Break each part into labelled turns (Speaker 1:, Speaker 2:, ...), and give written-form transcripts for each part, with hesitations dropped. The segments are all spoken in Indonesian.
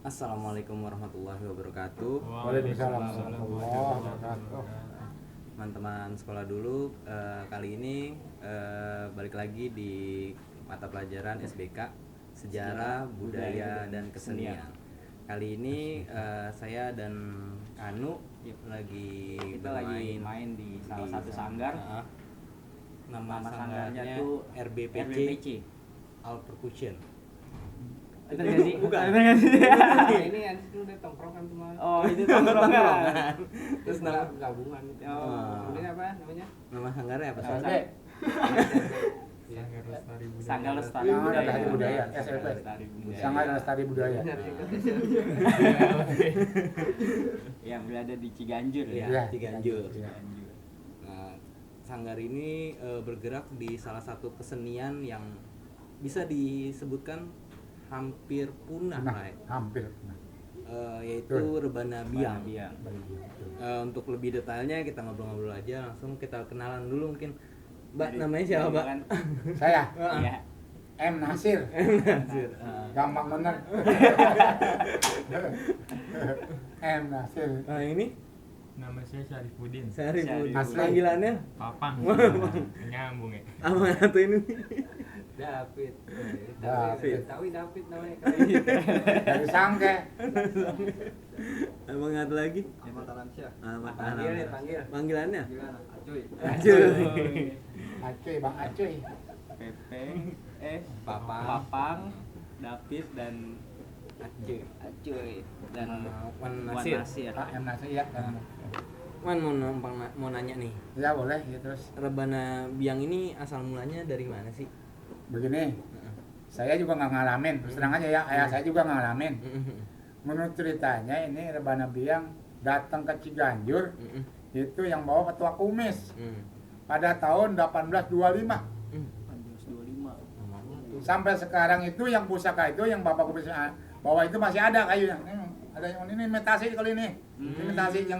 Speaker 1: Assalamualaikum warahmatullahi wabarakatuh.
Speaker 2: Waalaikumsalam warahmatullahi wabarakatuh.
Speaker 1: Teman-teman sekolah dulu, kali ini balik lagi di mata pelajaran SBK Sejarah, Budaya, dan Kesenian. Kali ini saya dan Anu lagi
Speaker 3: main di salah satu sanggar.
Speaker 1: Nama
Speaker 3: sanggarnya tuh
Speaker 1: RBPC All Percussion.
Speaker 3: Itu nggak sih?
Speaker 1: Bukan.
Speaker 3: Ini ada udah tongkrongan teman. Oh, itu tongkrongan.
Speaker 1: Terus nama
Speaker 3: gabungan. Oh, ini apa namanya?
Speaker 1: nama sanggarnya apa?
Speaker 3: Sanggar Lestari
Speaker 2: Budaya, SLB. Sanggar Lestari Budaya.
Speaker 3: Yang berada di Ciganjur ya.
Speaker 2: Iya,
Speaker 1: Ciganjur.
Speaker 2: Iya.
Speaker 1: Nah, sanggar ini bergerak di salah satu kesenian yang bisa disebutkan hampir punah,
Speaker 2: Hampir.
Speaker 1: yaitu rebana biang.
Speaker 3: Biang.
Speaker 1: Untuk lebih detailnya kita ngobrol-ngobrol aja, langsung kita kenalan dulu mungkin. Mbak,
Speaker 3: Dari-
Speaker 1: namanya siapa, Mbak?
Speaker 3: kan?
Speaker 2: Saya
Speaker 3: Iya.
Speaker 2: M Nasir.
Speaker 1: Nasir.
Speaker 2: Gampang bener. M Nasir.
Speaker 1: Nah, ini
Speaker 4: Nama saya Syarifuddin.
Speaker 1: Syarifuddin.
Speaker 2: Asli.
Speaker 1: Panggilannya
Speaker 4: Papang. Nyambung ya.
Speaker 1: apa satu ini?
Speaker 3: David.
Speaker 2: David
Speaker 3: namanya.
Speaker 2: dari Sangke.
Speaker 1: Emang ada lagi?
Speaker 3: Matalansyah.
Speaker 1: Ahmad
Speaker 3: Panggil nih,
Speaker 1: Ahmad.
Speaker 3: panggil.
Speaker 1: Panggilannya?
Speaker 3: Gimana? Acuy.
Speaker 2: Acoy, Bang Acoy.
Speaker 3: Pepeng, Papang, David dan Acuy dan
Speaker 1: Wan
Speaker 3: Wan
Speaker 1: Nasir.
Speaker 3: Nasir.
Speaker 2: M Nasir ya.
Speaker 1: Wan mau nanya nih.
Speaker 2: Ya boleh ya terus.
Speaker 1: Rebana biang ini asal mulanya dari mana sih?
Speaker 2: Begini, saya juga nggak ngalamin. Terus terang aja ya, ayah saya juga nggak ngalamin. Menurut ceritanya ini rebana biang datang ke Ciganjur itu yang bawa ketua kumis pada tahun 1825.
Speaker 3: 1825.
Speaker 2: Sampai sekarang itu yang pusaka itu yang bapak kumis bawa itu masih ada kayunya. Ada yang ini imitasi kalau ini. Imitasi yang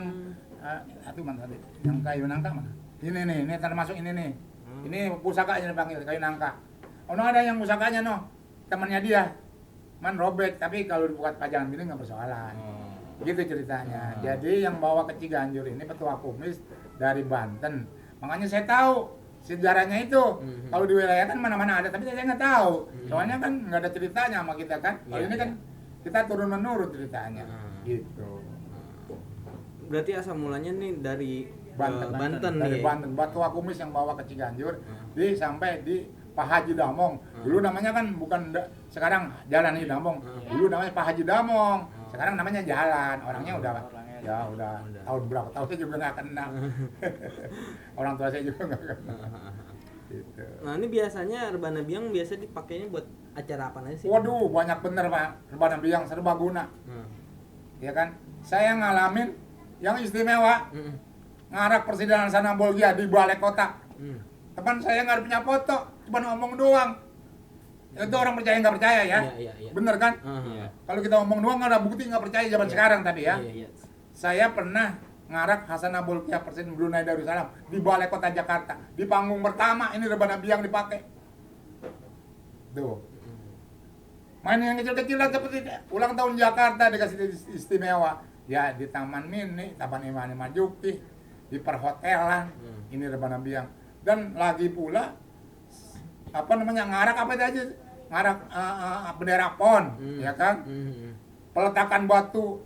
Speaker 2: itu mana tadi? Yang kayu nangka mana? Ini termasuk ini nih. Ini pusakanya dipanggil kayu nangka. Oh, no, ada yang pusakanya no. Temannya dia. Man robek, tapi kalau dibuat pajangan gini nggak persoalan. Gitu ceritanya. Jadi yang bawa ke Ciganjur ini petua kumis dari Banten. Makanya saya tahu sejarahnya itu. Kalau di wilayah kan mana-mana ada, tapi saya nggak tahu. Soalnya kan nggak ada ceritanya sama kita kan. Kalau
Speaker 1: Iya,
Speaker 2: ini kan
Speaker 1: iya.
Speaker 2: kita turun menurun ceritanya. Gitu.
Speaker 1: Berarti asal mulanya nih dari
Speaker 2: Banten
Speaker 1: nih.
Speaker 2: dari Banten. Petua kumis yang bawa ke Ciganjur sampai di Pak Haji Damong. Dulu namanya kan bukan sekarang jalan Haji Damong. Dulu namanya Pak Haji Damong. Sekarang namanya jalan. Orangnya udah tahun berapa tahun saya juga nggak kenal. Orang tua saya juga nggak kenal. Gitu.
Speaker 1: Nah, ini biasanya rebana biang biasa dipakainya buat acara apa aja sih?
Speaker 2: Waduh, banyak bener Pak. Rebana biang serbaguna. Ya kan? Saya ngalamin yang istimewa. Ngarak persidangan sana Bolgia di Balai Kota. Teman saya nggak punya foto, cuma ngomong doang. Itu orang percaya nggak percaya ya?
Speaker 1: Iya.
Speaker 2: Bener kan?
Speaker 1: Iya.
Speaker 2: Kalau kita ngomong doang nggak ada bukti, nggak percaya zaman sekarang tapi ya.
Speaker 1: Iya.
Speaker 2: Saya pernah ngarak Hasanah Bolkiah Presiden Brunei Darussalam di Balai Kota Jakarta. Di panggung pertama ini rebana biang dipakai. Tuh. Main yang kecil-kecil lah seperti ulang tahun Jakarta dikasih istimewa. Ya di Taman Mini, Taman Imam Marzuki, di perhotelan. Ini rebana biang. Dan lagi pula ngarak apa itu aja? Ngarak bendera PON, ya kan? Peletakan batu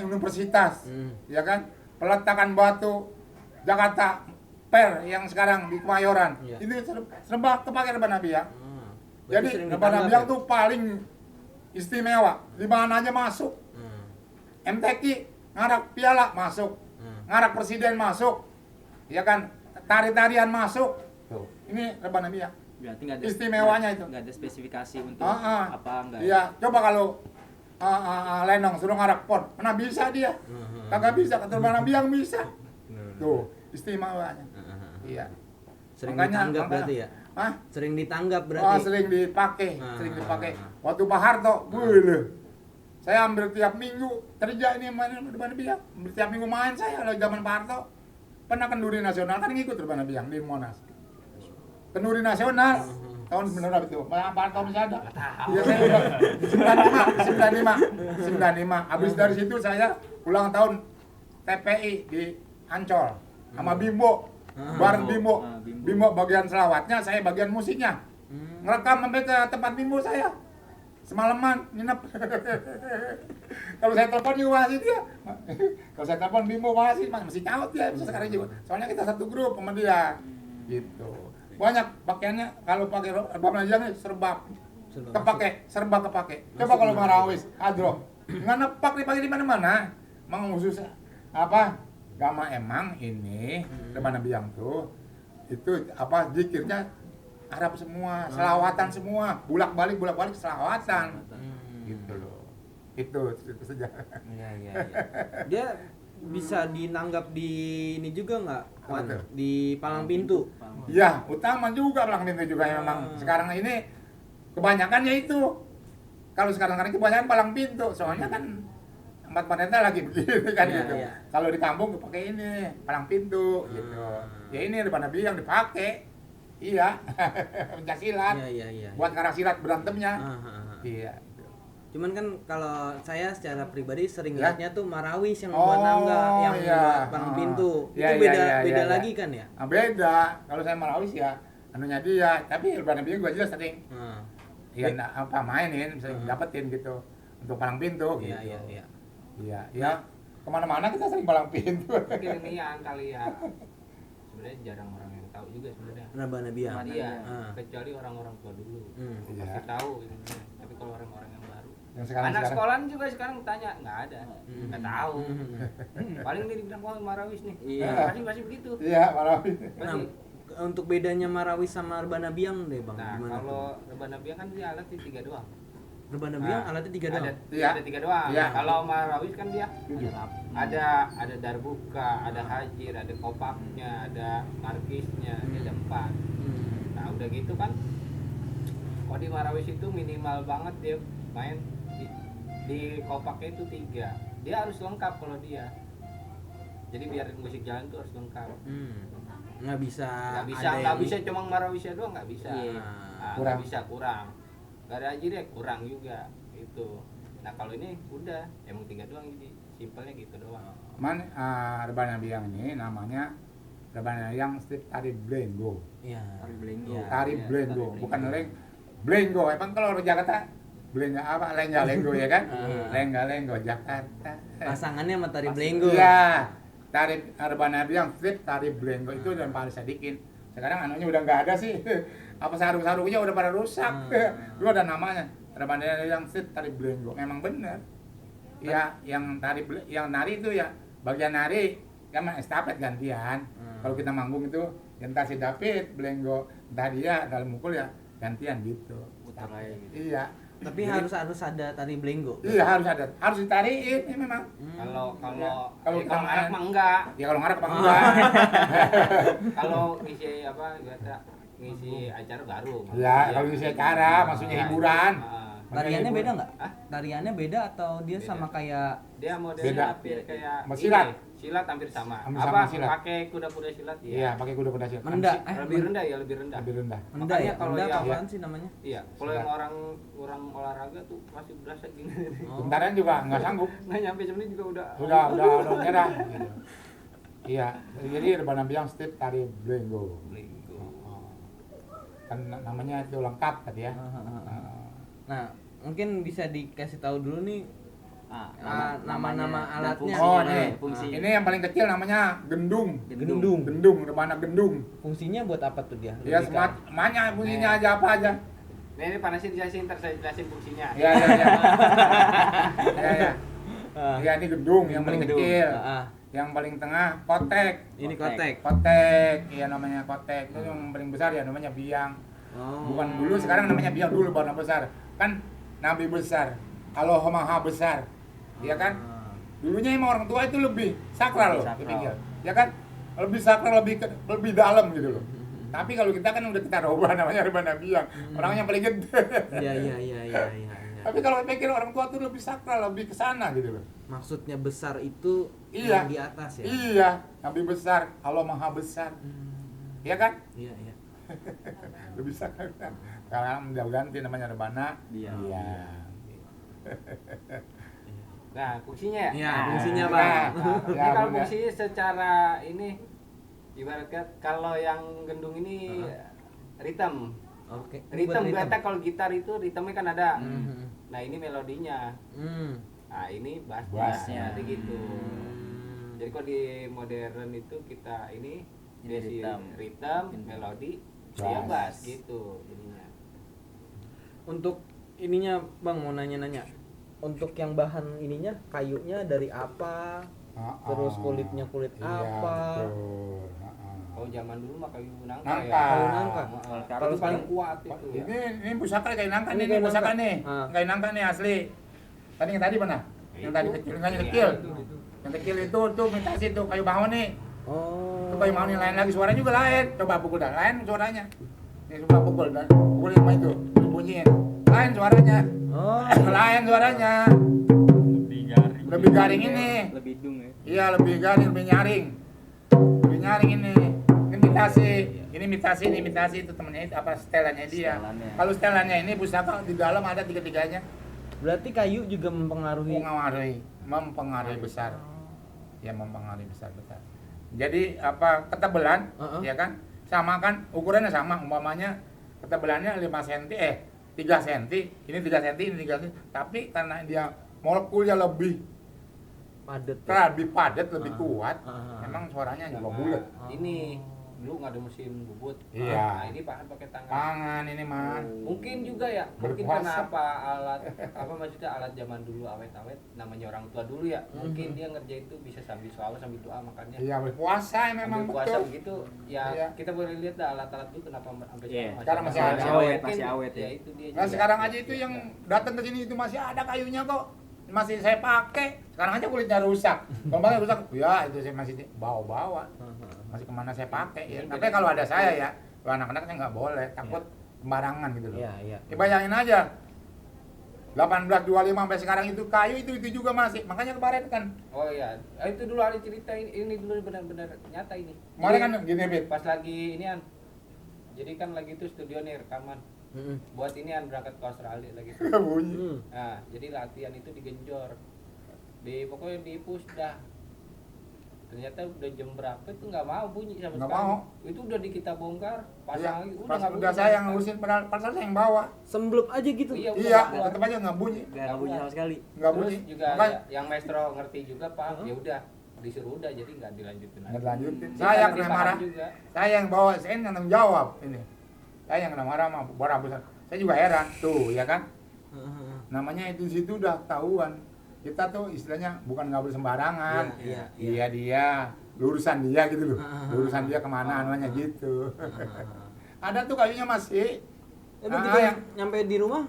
Speaker 2: universitas, ya kan? Peletakan batu Jakarta Per yang sekarang di Kemayoran.
Speaker 1: Iya.
Speaker 2: Ini serba kepake rebana biang.
Speaker 1: Hmm. Berarti
Speaker 2: Jadi
Speaker 1: sering
Speaker 2: rebana
Speaker 1: ditanggap
Speaker 2: biang
Speaker 1: ya?
Speaker 2: tuh paling istimewa. Di mana aja masuk. MTQ ngarak piala masuk. Ngarak presiden masuk. Ya kan? Tari-tarian masuk. Tuh. Ini rebana biang.
Speaker 3: Berarti nggak ada
Speaker 2: Istimewanya itu.
Speaker 3: nggak ada spesifikasi untuk
Speaker 2: Ah, ah.
Speaker 3: apa enggak.
Speaker 2: Iya, coba kalau Lenong suruh ngarak pon, mana bisa dia? Kagak bisa, kata rebana biang bisa. Tuh, istimewanya. Iya.
Speaker 1: Sering
Speaker 2: Makanya-
Speaker 1: ditanggap
Speaker 2: makanya-
Speaker 1: berarti ya?
Speaker 2: Hah?
Speaker 1: Sering ditanggap
Speaker 2: Oh,
Speaker 1: berarti?
Speaker 2: sering dipakai,
Speaker 1: Ah.
Speaker 2: sering dipakai. Waktu Pak Harto, wih, saya hampir tiap minggu kerja ini main rebana biang. Hampir tiap minggu main saya kalau zaman Pak Harto. Pernah kenduri nasional kan ngikut rebana biang di Monas. Kenduri nasional tahun berapa itu? Pak Harto masih ada. Iya saya udah 95. Habis dari situ saya ulang tahun TPI di Ancol sama Bimbo. Bareng Bimbo.
Speaker 3: Bimbo.
Speaker 2: Bimbo bagian selawatnya, saya bagian musiknya. Ngerekam sampai ke tempat Bimbo saya. Semalaman nginep. Kalau saya telepon juga masih dia. Kalau saya telepon Bimbo masih caut dia sekarang juga. Soalnya kita satu grup sama dia. Gitu. Banyak pakaiannya kalau pakai rebana biang serba kepake, serba kepake. Coba kalau marawis, adro, nggak nepak dipakai di mana-mana. Mang khusus apa? Gama emang ini rebana biang tuh itu apa zikirnya Arab semua, selawatan semua, bulak-balik selawatan. Gitu loh. Itu saja.
Speaker 1: Iya, iya, iya. Dia bisa dinanggap di ini juga nggak?
Speaker 2: Apa
Speaker 1: Wan?
Speaker 2: tuh?
Speaker 1: Di palang pintu.
Speaker 2: Ya, utama juga belang pintu juga memang. Sekarang ini kebanyakan ya itu. Kalau sekarang kebanyakan palang pintu, soalnya kan tempat panennya lagi begini kan
Speaker 1: Iya,
Speaker 2: gitu.
Speaker 1: iya.
Speaker 2: Kalau di kampung dipakai ini palang pintu gitu. Ya ini rebana biang dipakai. Iya. Pencaksilat.
Speaker 1: Iya, iya, iya.
Speaker 2: Buat ngarah silat berantemnya.
Speaker 1: Ah, ah, ah.
Speaker 2: Iya.
Speaker 1: Cuman kan kalau saya secara pribadi sering
Speaker 2: Ya?
Speaker 1: lihatnya tuh marawis yang
Speaker 2: Oh,
Speaker 1: buat tangga, yang
Speaker 2: iya.
Speaker 1: buat palang
Speaker 2: Ah.
Speaker 1: pintu.
Speaker 2: Iya,
Speaker 1: Itu
Speaker 2: iya,
Speaker 1: beda
Speaker 2: iya,
Speaker 1: beda
Speaker 2: iya,
Speaker 1: lagi
Speaker 2: iya.
Speaker 1: kan ya?
Speaker 2: Nah, beda. Kalau saya marawis ya anunya dia, tapi rebana biang gua jelas sering.
Speaker 1: Ah.
Speaker 2: Iya, apa mainin, sering dapetin gitu untuk palang pintu gitu.
Speaker 1: Iya, iya, iya.
Speaker 2: Iya, ya kemana-mana kita sering palang pintu.
Speaker 3: Mungkin ini yang kali ya. Sebenarnya jarang orang yang tahu juga sebenarnya.
Speaker 1: Rebana biang.
Speaker 3: Iya,
Speaker 1: Ah.
Speaker 3: kecuali orang-orang tua dulu.
Speaker 2: Iya.
Speaker 3: Pasti tahu ini. Tapi kalau orang-orang yang baru,
Speaker 2: Yang sekarang
Speaker 3: anak sekolahan juga sekarang tanya, nggak ada, nggak tahu. Paling dia dibilang wah marawis nih.
Speaker 1: Iya.
Speaker 3: Pasti begitu.
Speaker 2: Iya, marawis.
Speaker 1: Nah,
Speaker 3: Pasti.
Speaker 1: untuk bedanya marawis sama rebana biang deh, Bang.
Speaker 3: Nah,
Speaker 1: Gimana
Speaker 3: kalau
Speaker 1: tuh?
Speaker 3: rebana biang kan dia alat di 3 doang.
Speaker 1: Rebana biang
Speaker 3: Nah,
Speaker 1: alatnya 3 doang.
Speaker 2: Iya.
Speaker 3: Ada 3 doang.
Speaker 2: Iya.
Speaker 3: Kalau marawis kan dia ada darbuka, ada hajir, ada kopaknya, ada markisnya, dia ada 4. Nah, udah gitu kan. Kalau di marawis itu minimal banget dia main di kopaknya itu 3. Dia harus lengkap kalau dia. Jadi biar musik jalan tuh harus lengkap.
Speaker 1: Nggak bisa.
Speaker 3: Nggak bisa cuma marawisnya doang, nggak bisa.
Speaker 1: Iya.
Speaker 3: Nah,
Speaker 2: Kurang.
Speaker 3: nggak bisa, kurang. Gak ada hajir ya kurang juga itu. Nah kalau ini udah emang 3 doang, jadi simpelnya gitu doang.
Speaker 2: Man, rebana biang ini namanya rebana biang strip tari blengo.
Speaker 1: Iya.
Speaker 3: Tari blengo.
Speaker 1: Iya.
Speaker 2: Tari
Speaker 3: Iya,
Speaker 2: blengo,
Speaker 3: tari
Speaker 2: bukan
Speaker 3: blengo.
Speaker 2: leng. Blengo, emang kalau orang Jakarta blengo apa? Lengga-lenggo ya kan? Lengga-lenggo Jakarta.
Speaker 1: Pasangannya sama tari belenggo.
Speaker 2: Iya. Tari rebana biang strip tari blengo itu dan paling sadikin. Sekarang anunya udah nggak ada sih. Apa sarung-sarungnya udah pada rusak. Dulu ada namanya. Rebana biang strip tari blengo. Memang benar. Ya, yang nari itu ya bagian nari kan estafet gantian. Kalau kita manggung itu entah si David blengo, entah dia dalam mukul ya gantian gitu.
Speaker 3: Putar aja gitu.
Speaker 2: Iya.
Speaker 1: Tapi
Speaker 2: Jadi-
Speaker 1: harus ada tari belenggo.
Speaker 2: Iya harus ada, harus ditariin ini memang.
Speaker 3: Kalau
Speaker 2: Kalau
Speaker 3: kalau
Speaker 2: kita
Speaker 3: anak
Speaker 2: main-
Speaker 3: mah enggak.
Speaker 2: Ya kalau ngarep apa enggak?
Speaker 3: Kalau ngisi apa kata ngisi acara baru.
Speaker 2: Ya, kalau ngisi acara, maksudnya hiburan.
Speaker 1: Tariannya beda nggak?
Speaker 3: Hah?
Speaker 1: Tariannya beda atau dia
Speaker 3: Beda.
Speaker 1: sama kayak
Speaker 3: Dia
Speaker 2: Beda.
Speaker 3: modelnya hampir kayak
Speaker 2: Sama silat.
Speaker 3: ini, silat hampir sama.
Speaker 2: Hampir
Speaker 3: Apa
Speaker 2: sama silat.
Speaker 3: pakai kuda-kuda silat ya.
Speaker 2: Iya, pakai kuda-kuda silat.
Speaker 1: Menda.
Speaker 3: Lebih rendah ya, lebih rendah.
Speaker 2: Lebih rendah.
Speaker 1: Menda
Speaker 3: Makanya
Speaker 1: ya?
Speaker 3: kalau
Speaker 1: Menda
Speaker 3: yang-
Speaker 1: apaan sih namanya?
Speaker 3: Iya, kalau
Speaker 2: Silat.
Speaker 3: yang orang olahraga tuh masih berasa gini.
Speaker 1: Oh.
Speaker 2: Bentaran juga nggak sanggup.
Speaker 3: Nggak nyampe semenit juga udah.
Speaker 2: Udah nyerah. Gitu. Iya, jadi rebana biang strip tari blengo.
Speaker 3: Blengo.
Speaker 2: Kan namanya itu lengkap tadi ya.
Speaker 1: Nah, mungkin bisa dikasih tahu dulu nih nama-nama
Speaker 5: dan
Speaker 1: alatnya.
Speaker 2: Oh,
Speaker 5: fungsinya,
Speaker 2: nih.
Speaker 5: fungsi.
Speaker 2: Ini yang paling kecil namanya gendung.
Speaker 1: Gendung.
Speaker 2: Gendung, rebana gendung.
Speaker 1: Fungsinya buat apa tuh dia?
Speaker 2: Ya
Speaker 1: Lebih ke-
Speaker 2: semuanya bunyinya aja apa aja.
Speaker 3: Ini panasin dijelasin, ntar saya jelasin fungsinya.
Speaker 2: Ya. Ya.
Speaker 1: Ah.
Speaker 2: Ya ini gedung yang paling
Speaker 5: Gedung.
Speaker 2: kecil.
Speaker 1: Ah.
Speaker 2: Yang paling tengah kotek.
Speaker 1: Ini
Speaker 5: Kotek.
Speaker 2: Kotek, iya namanya kotek. Itu yang paling besar ya namanya biang.
Speaker 1: Oh.
Speaker 2: Bukan dulu, sekarang namanya biang, dulu baru besar. Kan Nabi besar. Allah Maha besar. Iya kan? Dulunya emang orang tua itu lebih sakral loh,
Speaker 5: Sakral.
Speaker 2: dipikir. Ya kan? Lebih sakral, lebih dalam gitu loh. Tapi kalau kita kan udah kita rubah namanya rebana biang. Orangnya paling gede.
Speaker 1: Iya.
Speaker 2: Tapi kalau pikir orang tua tuh lebih sakral, lebih ke sana gitu loh.
Speaker 1: Maksudnya besar itu
Speaker 2: Iya.
Speaker 1: yang di atas ya.
Speaker 2: Iya, Nabi besar, Allah Maha besar. Iya kan?
Speaker 1: Iya.
Speaker 2: Lebih sakral. Sekarang udah ganti namanya rebana.
Speaker 5: Biang.
Speaker 2: Iya.
Speaker 3: Nah, fungsinya ya?
Speaker 1: Iya,
Speaker 3: Nah,
Speaker 1: fungsinya,
Speaker 2: Nah,
Speaker 1: Bang.
Speaker 3: Ini
Speaker 2: ya,
Speaker 3: kalau
Speaker 2: Bunda.
Speaker 3: fungsinya secara ini ibaratkan kalau yang gendung ini ritem.
Speaker 1: Oke.
Speaker 3: Ritem biasa kalau gitar itu ritemnya kan ada.
Speaker 1: Mhm.
Speaker 3: Nah, ini melodinya.
Speaker 1: Hmm.
Speaker 3: Nah, ini bassnya.
Speaker 5: Bassnya.
Speaker 3: Nanti gitu. Jadi kalau di modern itu kita ini
Speaker 5: Ini
Speaker 3: basic
Speaker 5: ritem.
Speaker 3: ritem, melodi, dia
Speaker 2: Bass.
Speaker 3: bass gitu jadinya.
Speaker 1: Untuk ininya Bang mau nanya-nanya. Untuk yang bahan ininya kayunya dari apa? Terus kulitnya kulit
Speaker 2: Iya,
Speaker 1: apa?
Speaker 2: betul.
Speaker 3: Kalau zaman dulu mah kayu nangka,
Speaker 2: Nangka.
Speaker 3: ya.
Speaker 1: Kayu nangka.
Speaker 3: Kalau
Speaker 5: Kalau
Speaker 3: paling
Speaker 1: paling-
Speaker 3: kuat itu ya.
Speaker 2: Ini pusaka kayak nangka
Speaker 1: Ini
Speaker 2: nih,
Speaker 1: kayak
Speaker 2: pusaka
Speaker 1: nangka.
Speaker 2: nih.
Speaker 1: Ah.
Speaker 2: Kayak nangka nih asli. Yang tadi mana? Yang tadi
Speaker 3: Itu.
Speaker 2: kecil, yang
Speaker 3: Iya,
Speaker 2: kecil.
Speaker 3: itu.
Speaker 2: Yang kecil itu tuh imitasi tuh kayu mahoni.
Speaker 1: Oh.
Speaker 2: Itu kayu mahoni lain lagi, suaranya juga lain. Coba pukul dah, lain suaranya. Ini coba pukul dan pukulin sama itu, bunyiin. Lain suaranya.
Speaker 1: Oh.
Speaker 2: Lain suaranya.
Speaker 4: Lebih garing.
Speaker 2: Lebih garing ini.
Speaker 5: Lebih dung ya.
Speaker 2: Iya, lebih garing, lebih nyaring. Lebih nyaring ini. Ini imitasi itu temennya itu apa setelannya dia.
Speaker 5: Setelannya.
Speaker 2: Kalau setelannya ini pusaka di dalam ada tiga-tiganya.
Speaker 1: Berarti kayu juga mempengaruhi.
Speaker 2: Mempengaruhi besar. Ya mempengaruhi besar. Jadi apa ketebalan, ya kan? Sama kan ukurannya sama, umpamanya ketebalannya 5 cm, 3 cm, ini 3 cm, ini 3 cm. Tapi karena dia molekulnya lebih
Speaker 1: Padat.
Speaker 2: padat, lebih
Speaker 1: Ah.
Speaker 2: kuat,
Speaker 1: Ah.
Speaker 2: emang suaranya juga
Speaker 3: Sama
Speaker 2: bulat.
Speaker 3: Ini dulu nggak ada mesin bubut.
Speaker 2: Iya.
Speaker 3: Nah, ini pakai tangan.
Speaker 2: Tangan ini mah.
Speaker 3: Mungkin juga ya, mungkin
Speaker 2: Berpuasa.
Speaker 3: kenapa alat apa maksudnya alat zaman dulu awet-awet namanya orang tua dulu ya. Mungkin dia ngerjain itu bisa sambil sholawat sambil doa makanya.
Speaker 2: Iya, berpuasa memang
Speaker 3: Sambil puasa
Speaker 2: betul.
Speaker 3: begitu ya
Speaker 2: Iya.
Speaker 3: kita boleh lihat dah alat-alat itu kenapa sampai
Speaker 5: Iya.
Speaker 2: Sekarang masih ada.
Speaker 3: Mungkin
Speaker 5: Masih awet ya.
Speaker 3: itu dia.
Speaker 2: Nah
Speaker 3: juga.
Speaker 2: sekarang aja itu yang datang ke sini itu masih ada kayunya kok, masih saya pakai. Sekarang aja kulitnya rusak. Kemarin rusak, ya itu saya masih bawa-bawa, masih kemana saya pakai. Ya. Tapi kalau ada saya ya, kalau anak-anaknya nggak boleh, takut sembarangan gitu loh.
Speaker 1: Iya.
Speaker 2: Ya, bayangin aja, 1825 sampai sekarang itu kayu itu juga masih. Makanya kemarin kan,
Speaker 3: Oh iya, itu dulu ada cerita ini dulu benar-benar nyata ini.
Speaker 2: kemarin kan
Speaker 3: Jadi,
Speaker 2: gini Bit,
Speaker 3: pas lagi inian. Jadi kan lagi itu studio nih rekaman. Buat inian berangkat ke Australia lagi.
Speaker 2: bunyi.
Speaker 3: Nah, jadi latihan itu digenjor. Pokoknya di push dah. Ternyata udah jam berapa itu nggak mau bunyi sama
Speaker 2: Nggak
Speaker 3: sekali.
Speaker 2: mau.
Speaker 3: Itu udah kita bongkar,
Speaker 2: Iya,
Speaker 3: pasang lagi, udah
Speaker 2: pas
Speaker 3: nggak
Speaker 2: udah
Speaker 3: bunyi
Speaker 2: saya
Speaker 3: sama
Speaker 2: yang
Speaker 3: sekali.
Speaker 2: ngurusin, padahal saya yang bawa.
Speaker 1: Semblup aja gitu.
Speaker 3: Iya, udah
Speaker 2: Iya,
Speaker 3: nggak keluar.
Speaker 2: tetap aja nggak bunyi,
Speaker 5: Gak bunyi sama sekali.
Speaker 2: nggak
Speaker 3: Terus
Speaker 2: bunyi.
Speaker 3: juga
Speaker 2: Makanya
Speaker 3: yang maestro ngerti juga Pak, ya udah disuruh udah jadi nggak dilanjutin lagi.
Speaker 2: nggak dilanjutin.
Speaker 3: Dia
Speaker 2: Saya
Speaker 3: karena
Speaker 2: kena
Speaker 3: dia paham
Speaker 2: marah.
Speaker 3: juga.
Speaker 2: Saya yang bawa, saya yang tanggung jawab ini. Saya yang kena marah sama Bora besar. Saya juga heran tuh, ya kan? Namanya itu di situ udah tahuan. Kita tuh istilahnya bukan ngobrol sembarangan.
Speaker 1: Iya.
Speaker 2: Dia, lurusan dia gitu loh. Lurusan dia kemana namanya gitu. Ada tuh kayunya masih.
Speaker 1: Itu
Speaker 2: Ah,
Speaker 1: juga
Speaker 2: yang-
Speaker 1: nyampe di rumah.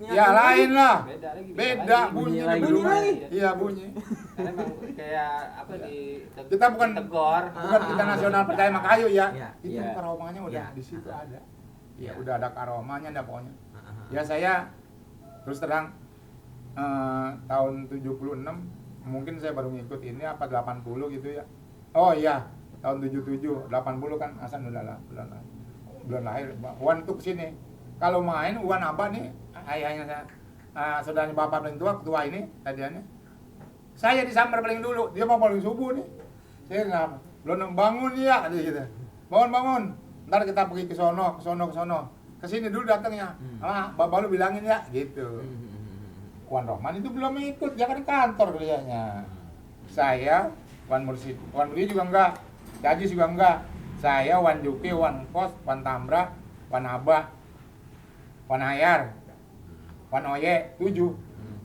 Speaker 2: Ya lain lah.
Speaker 3: Beda lagi.
Speaker 2: Beda
Speaker 1: Bunyi
Speaker 2: bunyinya
Speaker 1: lagi.
Speaker 2: di rumah.
Speaker 1: Bunyi
Speaker 2: Iya bunyi.
Speaker 3: Karena emang kayak apa di
Speaker 2: Kita bukan-
Speaker 3: tegor.
Speaker 2: Bukan kita nasional percaya sama kayu ya.
Speaker 1: Iya,
Speaker 2: Itu
Speaker 1: iya.
Speaker 2: karomanya udah
Speaker 1: Iya.
Speaker 2: di situ ada. Ya
Speaker 1: Iya.
Speaker 2: udah ada karomanya ada pokoknya. Ya saya terus terang tahun 76 mungkin saya baru ngikut ini apa 80 gitu ya. Oh iya, tahun 77, 80 kan Hasan udah lah, bulan lahir. Wan tuh kesini. Kalau main Wan Abah nih, ayahnya saya, saudaranya bapak paling tua, ketua ini tadiannya. Saya disambar paling dulu, dia mau paling subuh nih. Saya kenapa? Belum bangun ya, dia gitu. Bangun. Ntar kita pergi ke sono. Kesini dulu datangnya. Bapak lu bilangin ya, gitu. Wan Rohman itu belum ikut, dia kan di kantor kerjanya. Saya, Wan Mursid juga enggak, Haji juga enggak. Saya, Wan Juki, Wan Kos, Wan Tambra, Wan Abah, Wan Hayar, Wan Oye, 7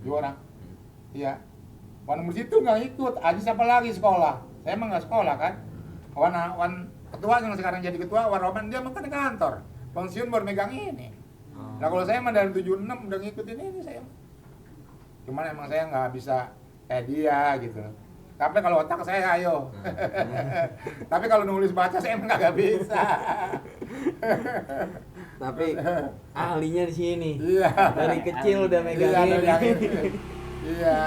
Speaker 2: orang. Iya. Wan Mursid itu enggak ikut, Haji siapa lagi sekolah? Saya emang enggak sekolah kan. Wan ketua yang sekarang jadi ketua, Wan Rohman dia makan di kantor. Pensiun baru megang ini. Nah kalau saya mah dari 76 udah ngikutin ini saya. Cuman emang saya nggak bisa kayak dia gitu. Tapi kalau otak saya ayo. Tapi kalau nulis baca saya emang nggak bisa.
Speaker 1: Tapi ahlinya di sini.
Speaker 2: Iya.
Speaker 1: Dari kecil udah megang
Speaker 2: Iya,
Speaker 1: ini.
Speaker 2: yang ini. Iya.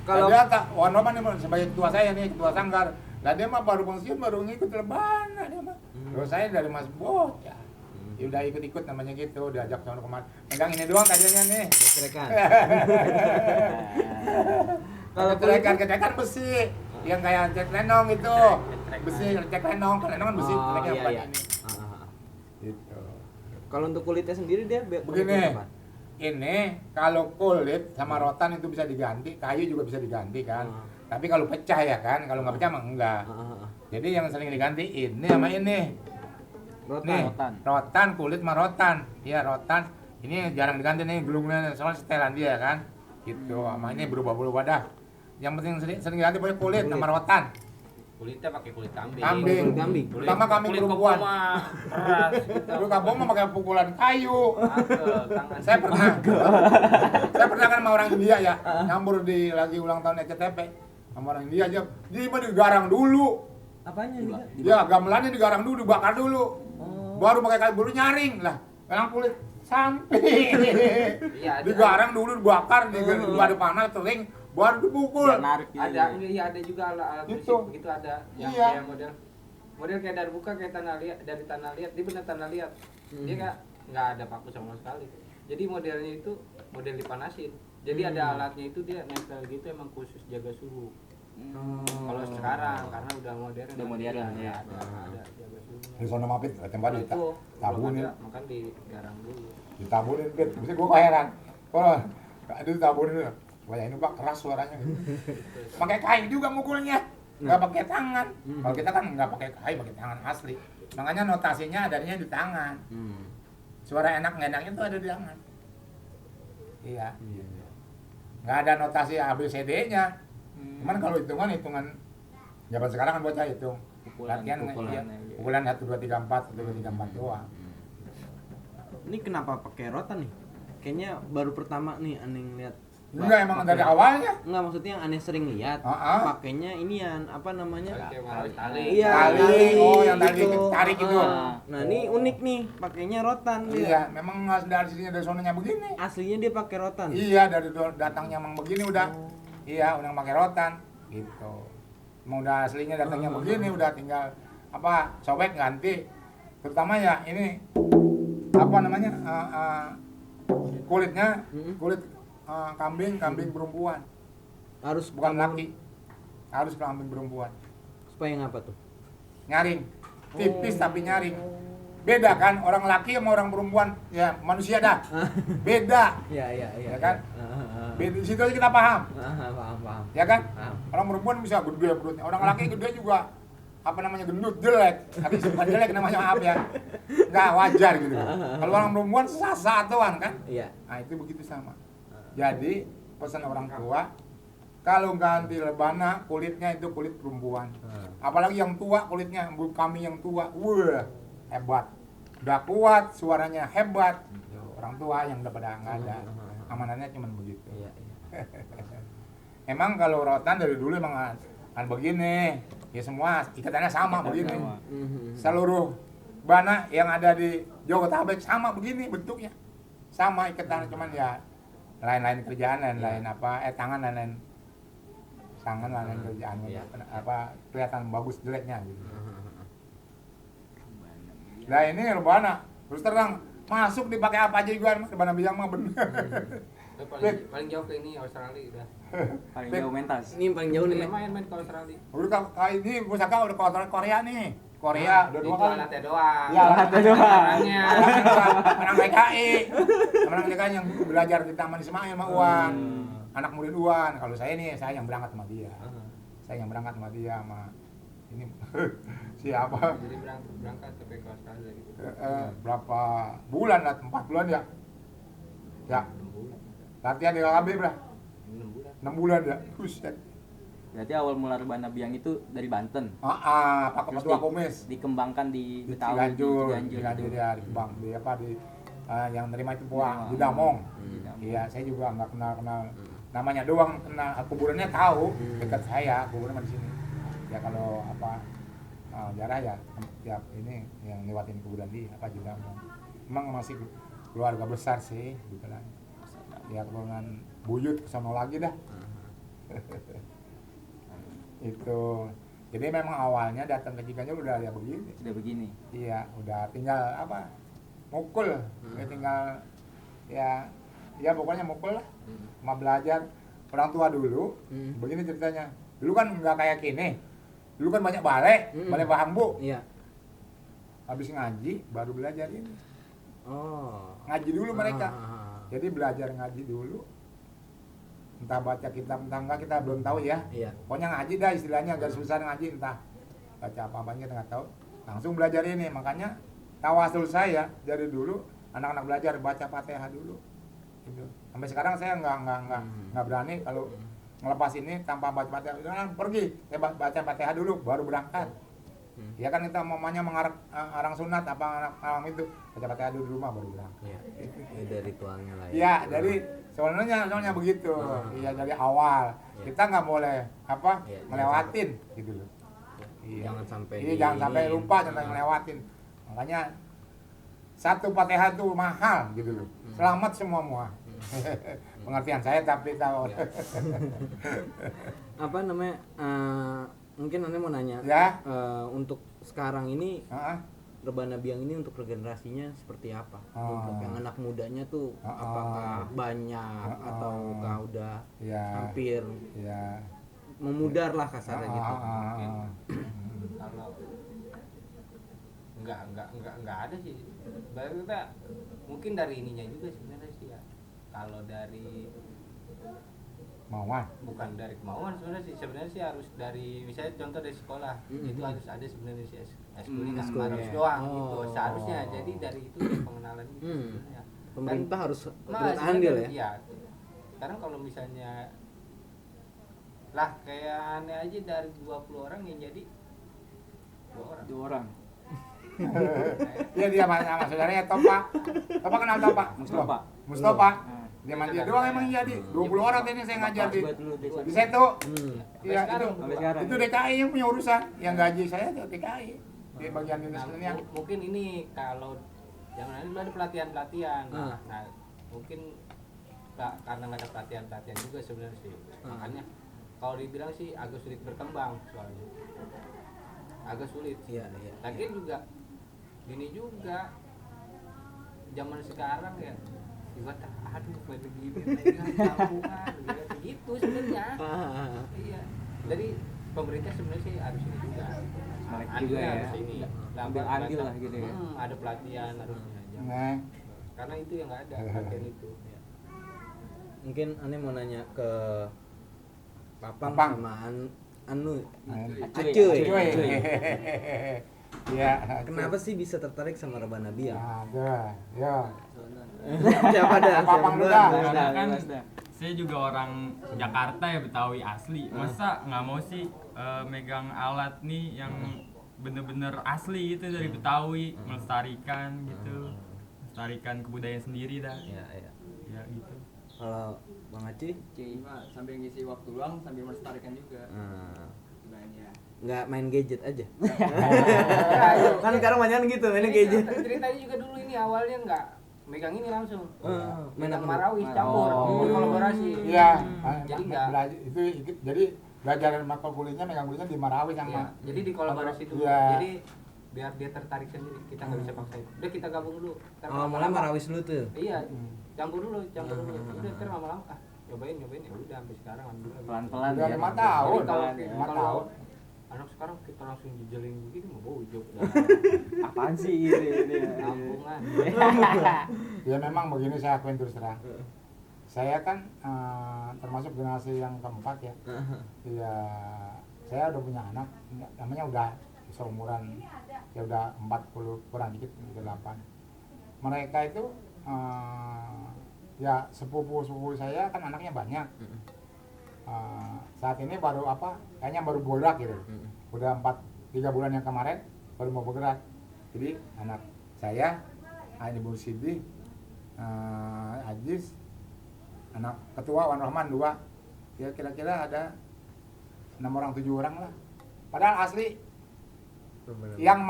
Speaker 1: Kalau-
Speaker 2: Kalau dia Wan Rohman ini sebagai ketua saya nih, ketua sanggar. Nah dia mah baru pensiun baru ngikut Lebana dia mah. Terus saya dari Mas bocah. Ya udah ikut-ikut namanya gitu, diajak sono kemana. Megang ini doang kajiannya nih.
Speaker 1: Cerekan.
Speaker 2: Kalau cerekan besi yang kayak cek lenong itu. Besi cek lenong, kan lenong kan besi,
Speaker 1: Oh,
Speaker 2: cereknya
Speaker 1: iya,
Speaker 2: bukan
Speaker 1: iya.
Speaker 2: ini. Gitu.
Speaker 1: Kalau untuk kulitnya sendiri dia
Speaker 2: Begini. Ini kalau kulit sama rotan itu bisa diganti, kayu juga bisa diganti kan. Tapi kalau pecah ya kan, kalau nggak pecah mah enggak. Jadi yang sering diganti ini sama ini. Nih, rotan, kulit sama rotan. Iya, rotan. Ini jarang diganti nih, gulungnya soalnya setelan dia kan. Gitu, sama ini berubah-ubah dah. Yang penting sering diganti pokoknya kulit sama rotan.
Speaker 3: Kulitnya pakai kulit kambing.
Speaker 2: Kambing.
Speaker 1: Kambing.
Speaker 2: Pertama kambing
Speaker 3: kulit
Speaker 2: perempuan.
Speaker 3: kebo mah keras gitu.
Speaker 2: Kulit kampung mah pakai pukulan kayu.
Speaker 3: Agel, tangan.
Speaker 2: Saya pernah kan sama orang India ya, nyambur di lagi ulang tahun ECTP. Sama orang India aja, dia mah digarang dulu.
Speaker 1: Apanya nih?
Speaker 2: Ya, gamelannya digarang dulu, dibakar dulu. Baru pakai kayu bulu nyaring lah. Yang kulit samping.
Speaker 3: Iya, ada.
Speaker 2: Digarang dulu, dibakar, ada panas, kering, baru dipukul.
Speaker 3: Ada, iya ada juga alat
Speaker 2: Gitu.
Speaker 3: musik begitu ada yang
Speaker 2: Iya.
Speaker 3: kayak model kayak dari buka kayak tanah liat, dari tanah liat, dia benar tanah liat. Dia nggak ada paku sama sekali. Jadi modelnya itu model dipanasin. Jadi ada alatnya itu dia nempel gitu emang khusus jaga suhu. Kalau sekarang karena udah modern.
Speaker 5: Udah modern, ya.
Speaker 3: Ada jaga suhunya.
Speaker 2: Di sono mapit, tempat
Speaker 3: Kalau itu
Speaker 2: tabunin,
Speaker 3: makan digarang dulu.
Speaker 2: ditabunin, bisa gue heran. Kalau itu ditabunin, supaya ini pak keras suaranya. Pakai kayu juga mukulnya, nggak pakai tangan. Kalau kita kan nggak pakai kayu, pakai tangan asli. Makanya notasinya adanya di tangan. Suara enak nggak enaknya tuh ada di tangan. Iya. Nggak ada notasi ABCD-nya. Cuman kalau hitungan zaman sekarang kan bocah hitung. Latihan pukulan 1 2 3 4 1 2 3 4 doang.
Speaker 1: Ini kenapa pakai rotan nih? Kayaknya baru pertama nih aneh lihat.
Speaker 2: Enggak emang dari awalnya.
Speaker 1: Enggak, maksudnya yang aneh sering lihat. Pakainya inian apa namanya?
Speaker 3: Kayak malah tali.
Speaker 1: Iya,
Speaker 2: Tali. Oh, yang tali tarik itu.
Speaker 1: Nah, ini unik nih, pakainya rotan dia.
Speaker 2: Iya, memang nggak dari sini dari sononya begini.
Speaker 1: Aslinya dia pakai rotan.
Speaker 2: Iya, dari datangnya emang begini udah. Iya, udah pakai rotan gitu. Emang udah aslinya datangnya begini, udah tinggal apa sobek ganti. Terutama ya ini apa namanya kulitnya kulit kambing perempuan,
Speaker 1: Harus
Speaker 2: bukan laki, harus kambing perempuan.
Speaker 1: supaya ngapa tuh?
Speaker 2: Nyaring, tipis tapi nyaring. Beda kan orang laki sama orang perempuan, ya manusia dah. Beda,
Speaker 1: Iya.
Speaker 2: ya kan? Beda di situ aja kita paham,
Speaker 1: Paham.
Speaker 2: ya kan?
Speaker 1: Paham.
Speaker 2: Orang perempuan bisa gede perutnya, orang laki gede juga apa namanya gendut jelek, tapi bukan jelek namanya maaf ya, nggak wajar gitu. Kalau orang perempuan satuan kan?
Speaker 1: Iya.
Speaker 2: Nah itu begitu sama. Jadi pesan orang tua, kalau ganti rebana kulitnya itu kulit perempuan. Apalagi yang tua kulitnya, kami yang tua, wah hebat. Udah kuat, suaranya hebat. Orang tua yang udah pada nggak ada, amanannya cuma begitu.
Speaker 1: Iya.
Speaker 2: Emang kalau rotan dari dulu emang kan begini, ya semua ikatannya sama begini. Seluruh bana yang ada di Jabodetabek sama begini bentuknya, sama ikatan cuman ya lain-lain kerjaan, lain-lain apa, tangan lain-lain tangan lain kerjaan, apa kelihatan bagus jeleknya gitu. Nah ini rebana, terus terang masuk dipakai apa aja juga, rebana bijang mah bener.
Speaker 3: Paling jauh ke ini Australia udah.
Speaker 5: Paling jauh mentas.
Speaker 1: Ini yang paling jauh nih.
Speaker 3: Lumayan main ke Australia.
Speaker 2: Udah kali ini pusaka udah ke Korea nih, Korea udah 2
Speaker 3: Itu
Speaker 2: kali.
Speaker 3: alatnya doang.
Speaker 2: Ya, alatnya
Speaker 5: doang.
Speaker 3: Orangnya.
Speaker 2: Anak TKI, anak TKI yang belajar di Taman Ismail sama Uwan. anak murid duluan. Kalau saya nih, saya yang berangkat sama dia.
Speaker 1: Ah.
Speaker 2: Saya yang berangkat sama dia sama ini siapa?
Speaker 3: Jadi berangkat sampai ke Australia gitu.
Speaker 2: Berapa bulan lah? 4 bulan ya? Ya.
Speaker 3: 6 bulan.
Speaker 2: Latihan di KKB berapa?
Speaker 3: 6 bulan.
Speaker 2: 6 bulan ya? Buset.
Speaker 5: Berarti awal mula Rebana Biang itu dari Banten.
Speaker 2: Pak
Speaker 5: Terus
Speaker 2: Ketua Komis.
Speaker 5: dikembangkan di
Speaker 2: Di
Speaker 5: Betawi,
Speaker 2: Ciganjur ya, di Kembang, di apa di yang nerima itu Puang, di Damong. Iya, saya juga nggak kenal namanya doang, kenal kuburannya tahu dekat saya, kuburan di sini. Ya kalau apa jarah ya tiap ini yang lewatin kuburan di apa di Damong. Emang masih keluarga besar sih, gitu lah. Ya keturunan buyut kesono lagi dah. Itu. Jadi memang awalnya datang ke Ciganjur udah ya begini.
Speaker 5: Sudah begini.
Speaker 2: Iya, udah tinggal apa? Mukul. Ya tinggal ya pokoknya mukul lah. Sama belajar orang tua dulu. Begini ceritanya. Dulu kan nggak kayak gini. Dulu kan banyak balai bambu.
Speaker 1: Iya.
Speaker 2: Habis ngaji baru belajar ini.
Speaker 1: Oh.
Speaker 2: Ngaji dulu mereka.
Speaker 1: Ah.
Speaker 2: Jadi belajar ngaji dulu. Entah baca kitab entah enggak kita belum tahu ya.
Speaker 1: Iya.
Speaker 2: Pokoknya ngaji dah istilahnya agak susah ngaji entah baca apa-apanya kita nggak tahu. Langsung belajar ini makanya tawasul saya dari dulu anak-anak belajar baca Fatihah dulu. Gitu. Sampai sekarang saya nggak berani kalau ngelepas ini tanpa baca Fatihah. Udah pergi, saya baca Fatihah dulu baru berangkat. Ya kan kita mamanya arang sunat apa anak itu baca Fatihah dulu di rumah baru berangkat.
Speaker 1: Iya. Itu ritualnya lah ya.
Speaker 2: Iya, dari soalnya begitu. Iya, dari awal.
Speaker 1: Iya.
Speaker 2: Kita nggak boleh apa
Speaker 1: Iya,
Speaker 2: ngelewatin gitu loh. Iya.
Speaker 1: Jangan sampai
Speaker 2: Iya, jangan sampai lupa jangan ngelewatin. Makanya satu Fatihah itu mahal gitu loh. Selamat semua. Pengertian saya tapi tahu.
Speaker 1: Iya. Apa namanya? Mungkin Anda mau nanya.
Speaker 2: Ya.
Speaker 1: Untuk sekarang ini
Speaker 2: Heeh.
Speaker 1: Rebana Biang ini untuk regenerasinya seperti apa?
Speaker 2: Oh.
Speaker 1: Untuk yang anak mudanya tuh
Speaker 2: Oh.
Speaker 1: apakah banyak ataukah udah
Speaker 2: Iya.
Speaker 1: hampir
Speaker 2: Iya.
Speaker 1: memudar lah kasarnya gitu.
Speaker 3: Kalau enggak ada sih. Baru kita mungkin dari ininya juga sebenarnya sih ya. Kalau dari
Speaker 2: Mauan.
Speaker 3: bukan dari kemauan sebenarnya sih harus dari misalnya contoh dari sekolah itu harus ada sebenarnya sih eskul kan
Speaker 1: eskul,
Speaker 3: harus
Speaker 1: ya.
Speaker 3: doang
Speaker 1: Oh.
Speaker 3: gitu seharusnya jadi dari itu ya pengenalan gitu sebenarnya.
Speaker 1: Pemerintah harus
Speaker 3: Nah,
Speaker 1: turut andil ya.
Speaker 3: iya. Sekarang kalau misalnya lah kayak aneh aja dari 20 orang yang jadi 2 orang.
Speaker 5: 2 orang.
Speaker 2: Iya dia sama saudaranya Topa. Topa kenal Topa? Mustafa. Dia mandi doang emang jadi 20 orang ini saya ngajar di Setu. Iya itu.
Speaker 5: Sampai sekarang.
Speaker 2: Itu DKI yang punya urusan. Yang gaji saya itu DKI. Di bagian dinas
Speaker 3: Nah,
Speaker 2: yang
Speaker 3: mungkin ini kalau jangan dulu ada pelatihan.
Speaker 1: Ah.
Speaker 3: Nah, mungkin karena nggak ada pelatihan juga sebenarnya sih. Makanya kalau dibilang sih agak sulit berkembang soalnya. Agak sulit.
Speaker 1: Iya.
Speaker 3: Lagian juga gini juga zaman sekarang ya juga aduh kayak begini kampungan gitu sebenarnya. Iya. Jadi pemerintah sebenarnya sih harus ini juga.
Speaker 5: Melek
Speaker 3: Andil
Speaker 5: juga ya.
Speaker 3: harus ini.
Speaker 5: Ambil andil lah gitu ya.
Speaker 3: Ada pelatihan harusnya.
Speaker 2: Nah,
Speaker 3: Karena itu yang nggak ada pelatihan itu.
Speaker 1: Mungkin Ane mau nanya ke Papang
Speaker 2: Papang.
Speaker 1: sama Anu.
Speaker 5: Acuy.
Speaker 1: Acuy.
Speaker 2: cuy. Iya.
Speaker 1: Kenapa sih bisa tertarik sama Rebana Biang?
Speaker 2: Ada. Ya.
Speaker 1: Siapa dah?
Speaker 2: Papang
Speaker 1: Siapa
Speaker 2: dulu
Speaker 1: duluan?
Speaker 2: dah.
Speaker 4: Karena kan saya juga orang Jakarta ya, Betawi asli. Masa nggak mau sih megang alat nih yang bener-bener asli gitu dari Betawi, melestarikan gitu, melestarikan kebudayaan sendiri dah.
Speaker 1: Iya.
Speaker 4: Ya gitu.
Speaker 1: Kalau Bang Acuy?
Speaker 6: Cuy mah sambil ngisi waktu luang sambil melestarikan juga. Gimana?
Speaker 1: Nggak main gadget aja?
Speaker 3: Ya,
Speaker 1: Kan sekarang banyak gitu main
Speaker 3: Ini
Speaker 1: gadget.
Speaker 3: ceritanya juga dulu ini awalnya nggak megang ini langsung.
Speaker 1: Main
Speaker 3: Megang
Speaker 1: apa?
Speaker 3: Marawis campur, kolaborasi.
Speaker 2: Iya.
Speaker 3: Jadi enggak.
Speaker 2: Itu jadi belajar makul kulitnya megang kulitnya di Marawi
Speaker 3: Iya,
Speaker 2: sama.
Speaker 3: jadi dikolaborasi dulu.
Speaker 2: Iya.
Speaker 3: Jadi biar dia tertarik sendiri, kita nggak bisa paksain. Udah kita gabung dulu. Ntar
Speaker 1: Oh, mulai
Speaker 3: lama-lama-
Speaker 1: Marawis dulu tuh.
Speaker 3: Iya, campur dulu. Udah ntar lama-lama nyobain ya udah sampai sekarang alhamdulillah.
Speaker 5: Pelan-pelan
Speaker 2: Udah
Speaker 5: ya.
Speaker 2: 5 tahun.
Speaker 3: Jadi kalau
Speaker 2: 5 tahun.
Speaker 3: anak sekarang kita langsung jejelin begini mau bojok dah.
Speaker 5: Apaan sih ini?
Speaker 3: Kampungan.
Speaker 2: Ya memang begini saya akuin terus terang. saya kan termasuk generasi yang keempat ya. Ya saya udah punya anak, namanya udah seumuran, ya udah 40 kurang dikit, 38. Mereka itu ya sepupu saya kan anaknya banyak. Saat ini baru kayaknya baru bergerak gitu. Udah 3 bulan yang kemarin baru mau bergerak. Jadi anak saya, Ibu Sidi, Ajis, anak ketua Wan Rahman 2, ya kira-kira ada 6 orang 7 orang lah. Padahal asli yang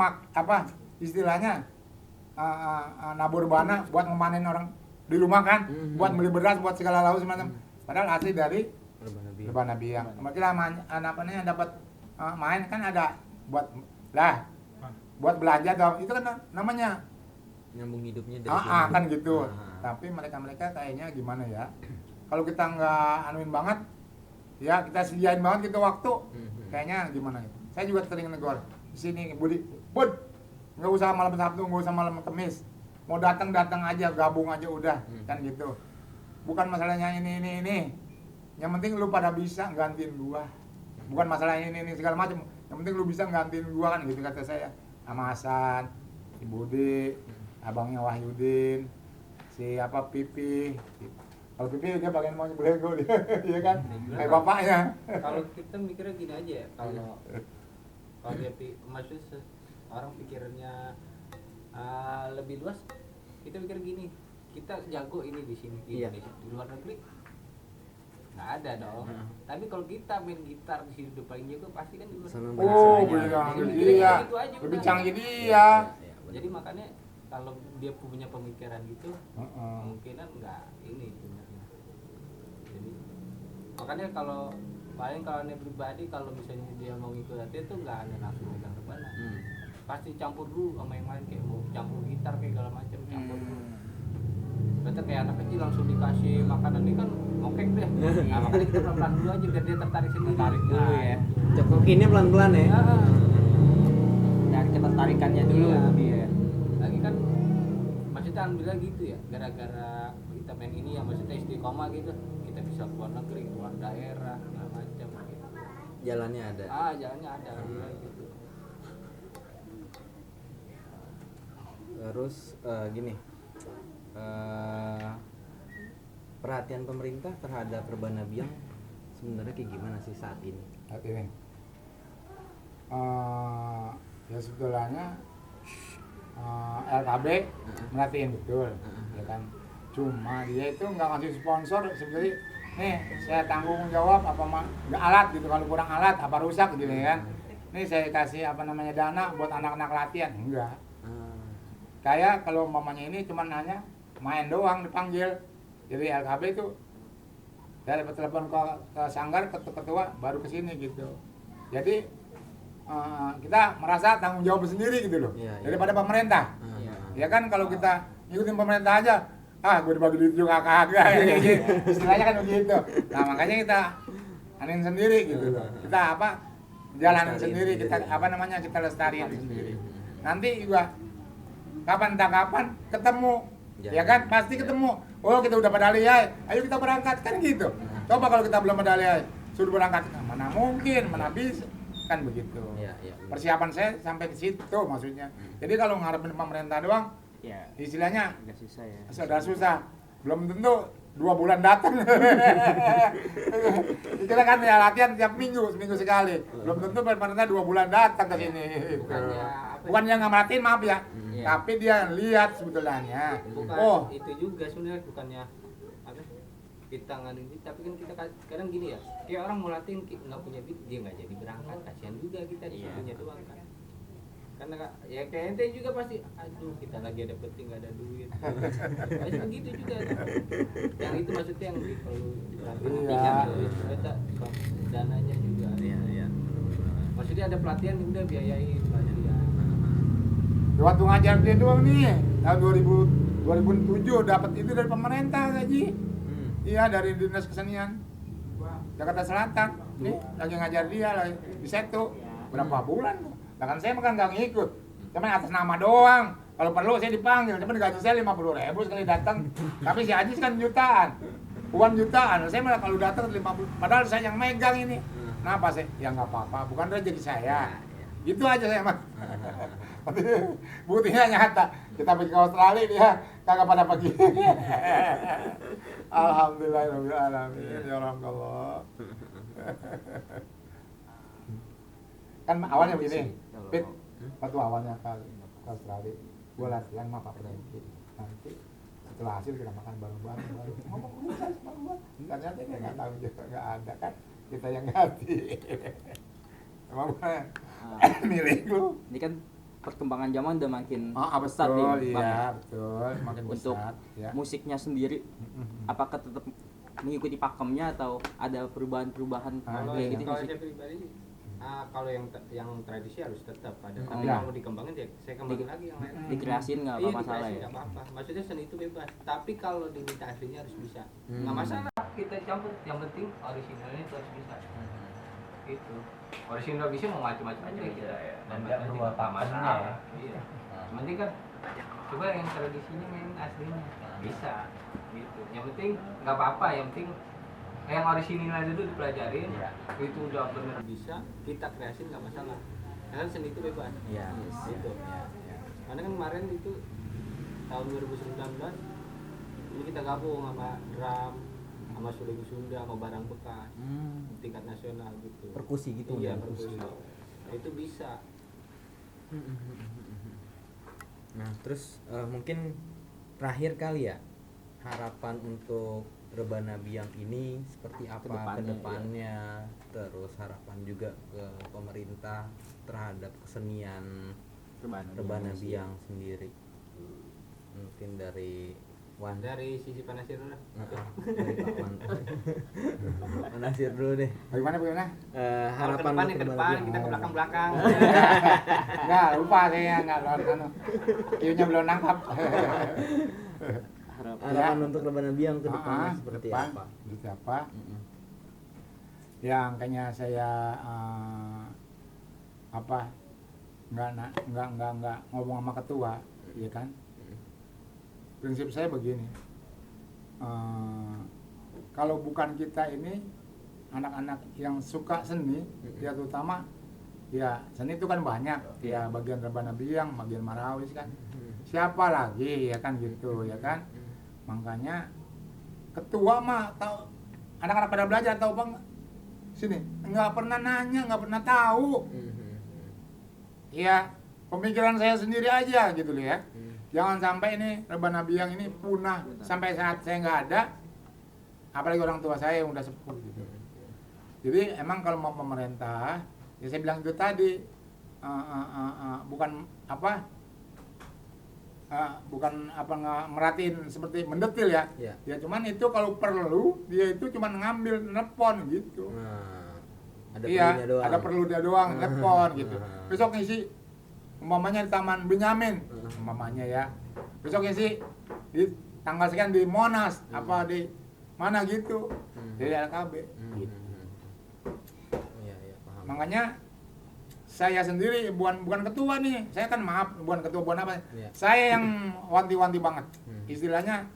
Speaker 2: istilahnya nabur bana buat ngemanin orang di rumah kan, buat beli beras, buat segala lauk semacam. Padahal asli dari Rebana Biang. Kira anak-anaknya dapat main kan ada buat belanja dong. Itu kan namanya
Speaker 1: Nyambung hidupnya dari
Speaker 2: kan gitu. Tapi mereka kayaknya gimana ya? Kalau kita nggak anuin banget, ya kita sediain banget gitu waktu, kayaknya gimana gitu. Saya juga sering negor di sini, Bud, nggak usah malam Sabtu, nggak usah malam Kamis, mau datang aja, gabung aja udah, kan gitu. Bukan masalahnya ini, yang penting lu pada bisa gantiin gua. Bukan masalah ini segala macam, yang penting lu bisa gantiin gua kan gitu kata saya. Sama Hasan, si Budi, abangnya Wahyudin, si Pipi. Kalau Pipi dia bagian mau belego dia, iya kan? Kayak bapaknya.
Speaker 3: Kalau kita mikirnya gini aja ya, kalau dia maksudnya orang pikirannya lebih luas, kita mikir gini, kita jago ini di sini di Indonesia, di luar negeri nggak ada dong. Tapi kalau kita main gitar di sini udah paling jago, pasti kan di luar negeri.
Speaker 2: Iya. Lebih canggih dia.
Speaker 3: Jadi makanya kalau dia punya pemikiran gitu, kemungkinan nggak ini sebenarnya. Jadi makanya kalau aneh pribadi, kalau misalnya dia mau ikut latihan tuh nggak ada nafsu megang rebana. Pasti campur dulu sama yang lain, kayak mau campur gitar kayak segala macam, campur dulu. Berarti kayak anak kecil langsung dikasih makanan ini kan mokek deh. Nah, makanya kita pelan-pelan dulu aja biar dia tertarik sendiri.
Speaker 5: Tarik dulu ya.
Speaker 1: Cekokinnya pelan-pelan ya.
Speaker 5: Dari ketertarikannya dulu dia.
Speaker 3: Lagi kan maksudnya alhamdulillah gitu ya, gara-gara kita main ini ya, maksudnya istiqomah gitu, kita bisa keluar negeri, keluar daerah, segala macam gitu.
Speaker 1: Jalannya ada.
Speaker 3: Jalannya ada alhamdulillah gitu.
Speaker 1: Terus gini, perhatian pemerintah terhadap Rebana Biang sebenarnya kayak gimana sih saat ini?
Speaker 2: Saat ini, ya sebetulnya LKB merhatiin betul, ya kan. Cuma dia itu nggak ngasih sponsor sebenarnya. Nih saya tanggung jawab nggak alat gitu, kalau kurang alat apa rusak gitu ya kan. Nih saya kasih dana buat anak-anak latihan, enggak. Kayak kalau mamanya ini cuma nanya main doang dipanggil. Jadi LKB itu saya dapat telepon ke Sanggar, ke ketua baru ke sini gitu. Jadi kita merasa tanggung jawab sendiri gitu loh, daripada pemerintah. Ya kan kalau kita ngikutin pemerintah aja, gue dibagi duit juga kagak. Istilahnya kan begitu. Nah makanya kita anin sendiri gitu loh. Kita jalanin sendiri, kita kita lestariin sendiri. Nanti juga kapan ketemu, ya kan pasti ketemu. Oh kita udah pada lihat, ayo kita berangkat kan gitu. Coba kalau kita belum pada lihat, suruh berangkat, mana mungkin, mana bisa, kan begitu. Persiapan saya sampai ke situ maksudnya. Jadi kalau ngarepin pemerintah doang, istilahnya
Speaker 5: agak susah ya.
Speaker 2: Sudah susah, belum tentu 2 bulan datang. Kita kan ya latihan tiap seminggu sekali. Belum tentu pemerintah 2 bulan datang ke sini. Bukan yang nggak merhatiin, maaf ya. Tapi dia lihat sebetulnya.
Speaker 3: Bukan itu juga sebenarnya, bukannya kita ngadain duit, tapi kan kita kadang gini ya, kayak orang mau latihan nggak punya duit, dia nggak jadi berangkat, kasihan juga kita punya doang kan. Karena ya kayak ente juga pasti, aduh kita lagi ada penting nggak ada duit. Pasti begitu juga kan. Yang itu maksudnya yang perlu diperhatikan kita dananya juga. Maksudnya ada pelatihan udah biayain pelatihan.
Speaker 2: Waktu ngajar dia doang nih, tahun 2007 dapat itu dari pemerintah gaji. Iya dari Dinas Kesenian Jakarta Selatan. Nih lagi ngajar dia lagi di Setu. Berapa bulan tuh? Bahkan saya makan nggak ngikut, cuma atas nama doang. Kalau perlu saya dipanggil, cuma gaji saya 50.000 sekali datang. Tapi si Ajis kan jutaan. uang jutaan, saya malah kalau datang 50, padahal saya yang megang ini. Kenapa sih? Ya nggak apa-apa, bukan rezeki saya. Gitu aja saya mah. Buktinya nyata. Kita pergi ke Australia dia kagak pada pergi. Alhamdulillahirabbil alamin. Ya Allah. Kan awalnya begini. Pit, waktu awalnya ke Australia, gua latihan sama Pak Franky. Nanti setelah hasil kita makan bareng-bareng. Ngomong ternyata dia nggak tahu juga, nggak ada kan. Kita yang ganti. Emang bukan milik lu.
Speaker 5: Ini kan perkembangan zaman udah makin
Speaker 2: Betul,
Speaker 5: nih, Bang.
Speaker 2: iya, betul. Makin
Speaker 5: Untuk
Speaker 2: besar, ya.
Speaker 5: musiknya sendiri, apakah tetap mengikuti pakemnya atau ada perubahan-perubahan
Speaker 3: Kalau
Speaker 5: kayak gitu
Speaker 3: kalau
Speaker 5: nggak sih?
Speaker 3: saya pribadi sih, kalau yang tradisi harus tetap ada, tapi
Speaker 2: Iya.
Speaker 3: kalau dikembangin ya saya kembangin lagi yang lain.
Speaker 5: Dikreasin nggak apa masalah
Speaker 3: dikreasin
Speaker 5: ya?
Speaker 3: nggak apa-apa. Maksudnya seni itu bebas, tapi kalau dimitasinya harus bisa. Nggak masalah kita campur, yang penting originalnya itu harus bisa. Gitu. Original bisa mau macam-macam aja kita ya. Dan nggak perlu apa-apanya ya. Iya. Yang penting kan coba yang tradisinya main aslinya bisa. Gitu. Yang penting nggak apa-apa, yang penting yang orisinilnya dulu dipelajarin, itu udah bener bisa, kita kreasin nggak masalah. Karena seni itu bebas.
Speaker 1: Iya.
Speaker 3: Gitu. Karena kan kemarin itu tahun 2019 ini kita gabung sama drum, sama suling Sunda, sama barang bekas tingkat nasional gitu.
Speaker 1: Perkusi gitu.
Speaker 3: Iya,
Speaker 1: ya,
Speaker 3: perkusi. Nah, itu bisa.
Speaker 1: Nah, terus mungkin terakhir kali ya, harapan untuk Rebana Biang ini seperti apa ke depannya, terus harapan juga ke pemerintah terhadap kesenian Rebana Biang sendiri. Mungkin dari Wan,
Speaker 3: Dari sisi Panasir dulu.
Speaker 1: dari Pak Wan. Nasir dulu deh.
Speaker 2: Bagaimana?
Speaker 3: Kalau ke
Speaker 1: Harapan
Speaker 3: depan
Speaker 1: untuk
Speaker 3: ya ke
Speaker 1: Rebana
Speaker 3: depan,
Speaker 1: Biang.
Speaker 3: kita ke belakang-belakang.
Speaker 2: Enggak, lupa saya enggak Q-nya belum nangkap.
Speaker 1: Harapan untuk Rebana Biang ke depannya seperti
Speaker 2: depan,
Speaker 1: apa?
Speaker 2: Seperti apa? Yang kayaknya saya nggak ngomong sama ketua, ya kan? Prinsip saya begini, kalau bukan kita ini anak-anak yang suka seni, ya terutama ya seni itu kan banyak, ya bagian Rebana Biang, bagian Marawis kan, siapa lagi ya kan gitu ya kan, makanya ketua mah tahu anak-anak pada belajar tahu bang sini nggak pernah nanya, nggak pernah tahu, ya pemikiran saya sendiri aja gitu loh ya. Jangan sampai ini Rebana Biang ini punah sampai saat saya nggak ada, apalagi orang tua saya yang udah sepuh gitu. Jadi emang kalau mau pemerintah, ya saya bilang itu tadi bukan nggak merhatiin seperti mendetil ya.
Speaker 1: Iya.
Speaker 2: Ya cuman itu kalau perlu dia itu cuman ngambil nepon gitu.
Speaker 1: Nah, ada
Speaker 2: Iya,
Speaker 1: perlunya doang.
Speaker 2: ada perlu dia doang nepon gitu. Besok ngisi umpamanya di Taman Benyamin, umpamanya ya. Besok ngisi di tanggal sekian di Monas, apa di mana gitu. Jadi LKB. Gitu.
Speaker 1: Iya, paham.
Speaker 2: Makanya saya sendiri bukan ketua nih. Saya kan bukan ketua bukan apa.
Speaker 1: Iya.
Speaker 2: Saya yang wanti-wanti banget. Istilahnya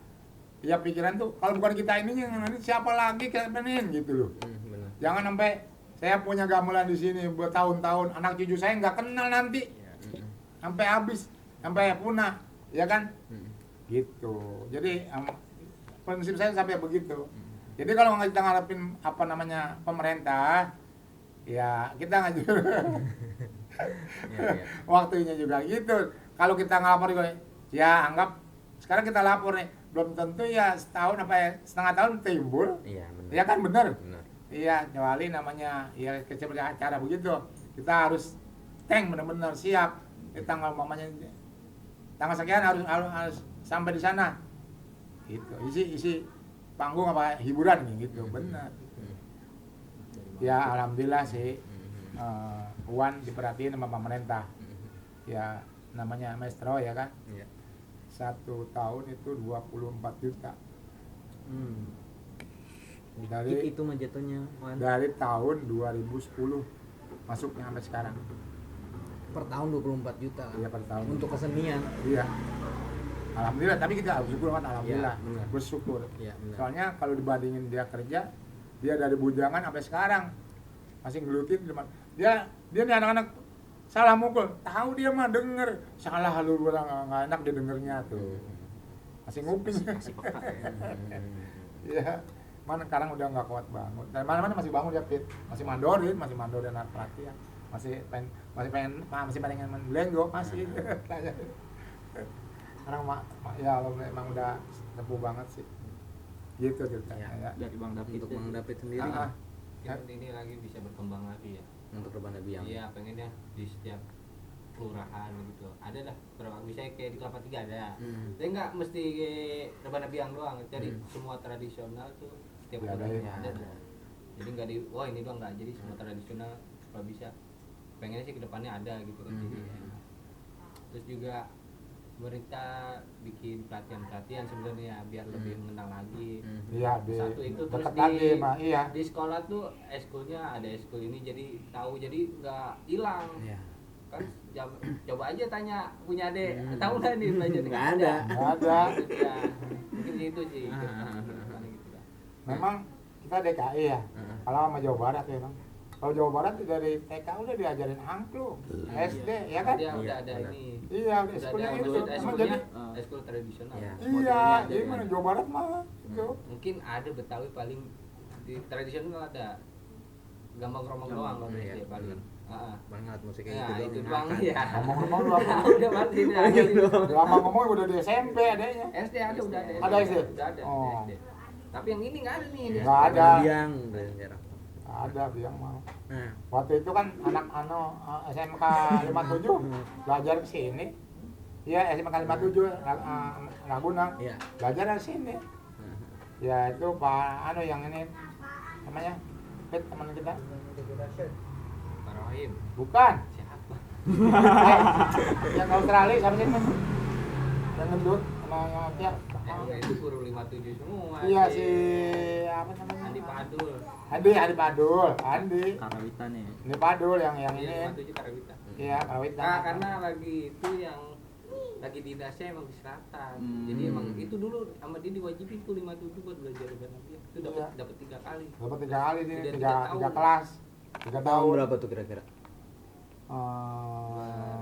Speaker 2: ya pikiran tuh kalau bukan kita ini nanti siapa lagi kayak benin gitu loh.
Speaker 1: Benar.
Speaker 2: Jangan sampai saya punya gamelan di sini bertahun-tahun, anak cucu saya nggak kenal nanti. Sampai habis, sampai punah, ya kan? Gitu. Jadi prinsip saya sampai begitu. Jadi kalau kita ngarepin pemerintah, ya kita ngajur. Waktunya juga gitu. Kalau kita ngelapor juga, ya anggap sekarang kita lapor nih, belum tentu ya setahun setengah tahun timbul.
Speaker 1: Iya, benar.
Speaker 2: Ya kan benar.
Speaker 1: Benar.
Speaker 2: Iya, kecuali namanya ya seperti acara begitu. Kita harus benar-benar siap. Di tanggal sekian harus sampai di sana. Gitu. Isi panggung apa hiburan gitu. Benar. Ya alhamdulillah sih Wan diperhatiin sama pemerintah. Ya namanya maestro ya kan.
Speaker 1: Iya.
Speaker 2: 1 tahun itu 24 juta.
Speaker 1: Dikit itu mah jatuhnya, Wan.
Speaker 2: Dari tahun 2010 masuknya sampai sekarang.
Speaker 1: Per tahun 24 juta.
Speaker 2: Iya per tahun.
Speaker 1: Untuk kesenian.
Speaker 2: Iya. Alhamdulillah, tapi kita harus syukur kan, alhamdulillah.
Speaker 1: Iya, benar.
Speaker 2: Bersyukur.
Speaker 1: Iya, benar.
Speaker 2: Soalnya kalau dibandingin dia kerja, dia dari bujangan sampai sekarang masih ngelutin dia nih anak-anak salah mukul, tahu dia mah denger, salah lu orang nggak enak dia dengernya tuh. Masih nguping.
Speaker 5: Masih peka ya.
Speaker 2: Iya. Mana sekarang udah nggak kuat bangun. Dan mana-mana masih bangun dia fit, masih mandorin anak pelatihan. Masih pengen main Lenggo masih. Sekarang ya Allah memang udah tempuh banget sih. Gitu ceritanya ya.
Speaker 5: Dari Bang David.
Speaker 1: Untuk Bang David sendiri
Speaker 2: Ah,
Speaker 3: Mungkin ini lagi bisa berkembang lagi ya.
Speaker 1: untuk Rebana Biang.
Speaker 3: Iya, pengennya di setiap kelurahan gitu. Ada lah berapa misalnya kayak di Kelapa Tiga ada. Tapi nggak mesti Rebana Biang doang, cari semua tradisional tuh setiap
Speaker 2: Ya, ada
Speaker 3: kelurahan
Speaker 2: ya.
Speaker 3: ada. Jadi nggak di wah ini doang nggak, jadi semua tradisional kalau bisa. Pengennya sih kedepannya ada gitu kan. Jadi enak. Terus juga pemerintah bikin pelatihan sebenarnya biar lebih mengenal lagi.
Speaker 2: Iya,
Speaker 3: Satu itu terus
Speaker 2: dekat lagi mah iya.
Speaker 3: di sekolah tuh eskulnya ada eskul ini jadi tahu, jadi nggak hilang.
Speaker 1: Iya.
Speaker 3: Kan coba aja tanya punya adek, tahu nggak nih belajar?
Speaker 1: Nggak ada.
Speaker 2: Nggak ada.
Speaker 3: Itu dia. Mungkin itu sih gitu lah.
Speaker 2: Memang kita DKI ya. Kalau sama Jawa Barat ya, Bang. Kalau Jawa Barat dari TK udah diajarin angklung, SD ya kan?
Speaker 3: Dia udah
Speaker 1: Iya,
Speaker 3: ada
Speaker 1: benar.
Speaker 3: ini.
Speaker 2: Iya,
Speaker 3: Udah
Speaker 2: eskulnya
Speaker 3: ada
Speaker 2: itu.
Speaker 3: maksud
Speaker 2: Emang
Speaker 3: eskulnya
Speaker 2: jadi
Speaker 3: eskul tradisional.
Speaker 1: Iya.
Speaker 2: iya,
Speaker 5: ada
Speaker 2: jadi
Speaker 5: ya.
Speaker 2: mana Jawa Barat mah itu.
Speaker 3: Mungkin ada Betawi paling di tradisional ada gambang kromong doang kalau
Speaker 1: Iya,
Speaker 3: SD paling.
Speaker 1: benar.
Speaker 3: Heeh.
Speaker 1: Paling alat musiknya
Speaker 3: Ya,
Speaker 1: itu
Speaker 3: itu
Speaker 1: doang.
Speaker 3: doang ya.
Speaker 2: Ngomong-ngomong lu apa?
Speaker 3: Udah mati dah.
Speaker 2: Lama ngomong udah di SMP adanya.
Speaker 3: SD ada udah ada.
Speaker 2: Ada SD?
Speaker 3: Udah ada
Speaker 2: Oh.
Speaker 3: SD. Tapi yang ini nggak ada nih. di
Speaker 2: Nggak
Speaker 3: SD.
Speaker 2: ada.
Speaker 1: Biang udah jarang.
Speaker 2: Ada biang mau.
Speaker 1: Nah,
Speaker 2: Waktu itu kan anak SMK 57 belajar ke sini. Iya, SMK 57 Ragunan.
Speaker 1: iya.
Speaker 2: Belajar dari sini. Ya itu Pak yang ini namanya Pet teman kita.
Speaker 3: Pak Rohim.
Speaker 2: Bukan.
Speaker 3: Siapa?
Speaker 2: Yang Australia siapa sih? Yang gendut namanya dia.
Speaker 3: Itu guru 57 semua.
Speaker 2: Iya si apa namanya?
Speaker 3: Andi Padul.
Speaker 2: Andi Padul, Andi.
Speaker 5: Karawita nih.
Speaker 2: Ini Padul yang
Speaker 3: Iya,
Speaker 2: ini.
Speaker 3: 57 Karawita.
Speaker 2: Iya, Karawit.
Speaker 3: Nah, karena lagi itu yang lagi dinasnya emang di selatan. Jadi emang itu dulu sama dia diwajibin tuh 57 buat belajar Rebana Biang. Itu
Speaker 2: Iya.
Speaker 3: dapat 3 kali.
Speaker 2: Dapat 3 kali nih,
Speaker 3: Udah
Speaker 2: 3
Speaker 3: tahun.
Speaker 2: kelas. 3
Speaker 1: Tahun
Speaker 2: tahun.
Speaker 1: berapa tuh kira-kira?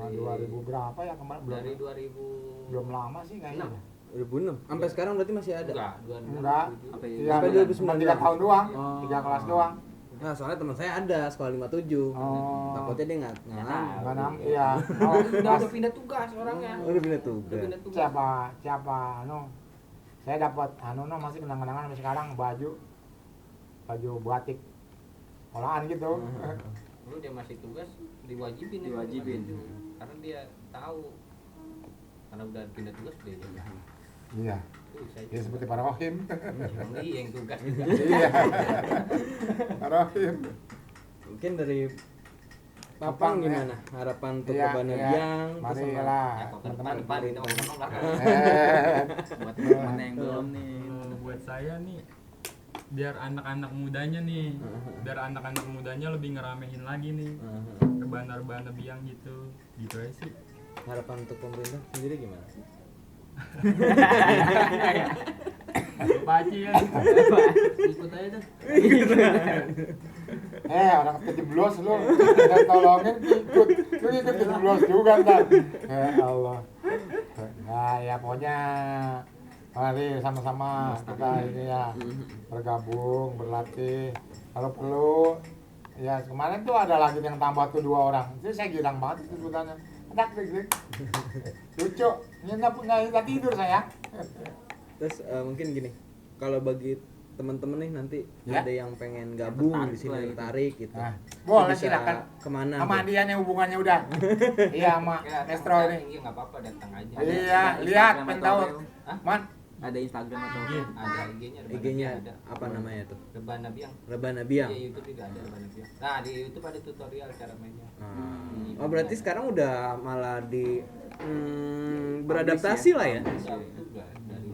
Speaker 2: 2000 berapa ya kemarin belum
Speaker 3: Dari 2000
Speaker 2: belum lama sih kayaknya.
Speaker 1: 2006. Sampai sekarang berarti masih ada.
Speaker 3: Enggak, 2007.
Speaker 2: Enggak.
Speaker 5: Apa ya?
Speaker 2: Iya,
Speaker 1: Sampai 2009.
Speaker 2: 3 tahun doang.
Speaker 1: Oh.
Speaker 2: 3 kelas doang.
Speaker 1: Nah, soalnya teman saya ada sekolah 57.
Speaker 2: Oh.
Speaker 1: Takutnya dia nggak ngelam.
Speaker 2: Enggak iya.
Speaker 3: Udah pindah tugas orangnya.
Speaker 1: Oh, udah pindah
Speaker 3: Udah
Speaker 1: tugas.
Speaker 3: pindah tugas.
Speaker 2: Siapa saya dapat masih kenang-kenangan sampai sekarang baju batik olahan gitu.
Speaker 3: Dulu dia masih tugas diwajibin ya,
Speaker 5: Diwajibin.
Speaker 3: karena dia tahu karena udah pindah tugas dia jadi
Speaker 2: Iya.
Speaker 3: tuh saya
Speaker 2: Ya seperti Pak Rohim.
Speaker 3: emang dia yang tugas
Speaker 2: Iya. Pak Rohim.
Speaker 1: Mungkin dari Papang
Speaker 2: Papang, ya.
Speaker 1: gimana? Harapan untuk
Speaker 2: Iya,
Speaker 1: Rebana
Speaker 2: iya.
Speaker 1: Biang
Speaker 2: Mari
Speaker 1: terus sama-
Speaker 2: lah.
Speaker 3: ya kok ke depan
Speaker 2: Teman-teman.
Speaker 3: depan ini orang belakang
Speaker 5: Buat teman yang belum nih.
Speaker 4: Kalau buat saya nih biar anak-anak mudanya nih, biar anak-anak mudanya lebih ngeramein lagi nih rebana biang gitu aja sih.
Speaker 1: Harapan untuk pemerintah sendiri gimana?
Speaker 4: Paci ya.
Speaker 6: Ikut aja dah.
Speaker 2: Orang kejeblos lu. Kita tolongin ikut. Lu ikut kejeblos juga ntar. Allah. Nah, ya pokoknya mari sama-sama kita ini ya bergabung, berlatih. Kalau perlu ya kemarin tuh ada lagi yang tambah tuh 2 orang. Itu saya girang banget itu sebutannya. Enak deh. Lucu. Nggak tidur saya.
Speaker 1: Terus mungkin gini, kalau bagi teman-teman nih nanti
Speaker 2: Ya.
Speaker 1: ada yang pengen gabung
Speaker 5: Tertarik
Speaker 1: di sini
Speaker 5: lah gitu.
Speaker 1: tertarik gitu.
Speaker 2: Nah, boleh
Speaker 1: Bisa
Speaker 2: silakan.
Speaker 1: Kemana?
Speaker 2: Sama
Speaker 1: tuh?
Speaker 2: dia nih hubungannya udah. Iya sama
Speaker 3: ya
Speaker 2: Nestro ini.
Speaker 3: iya nggak apa-apa datang aja
Speaker 2: Iya,
Speaker 5: Ada
Speaker 2: lihat
Speaker 5: Instagram
Speaker 2: pengen
Speaker 5: atau
Speaker 2: tahu.
Speaker 5: apa ya?
Speaker 2: Man,
Speaker 5: Ada Instagram atau
Speaker 4: IG.
Speaker 3: ada IG-nya
Speaker 1: IG-nya apa namanya tuh?
Speaker 3: Rebana Biang.
Speaker 1: Rebana Biang.
Speaker 3: Iya, YouTube juga ada Rebana Biang. Nah, di YouTube ada tutorial cara mainnya.
Speaker 1: Oh, berarti sekarang udah malah di beradaptasi lah ya.
Speaker 3: Iya, itu udah dari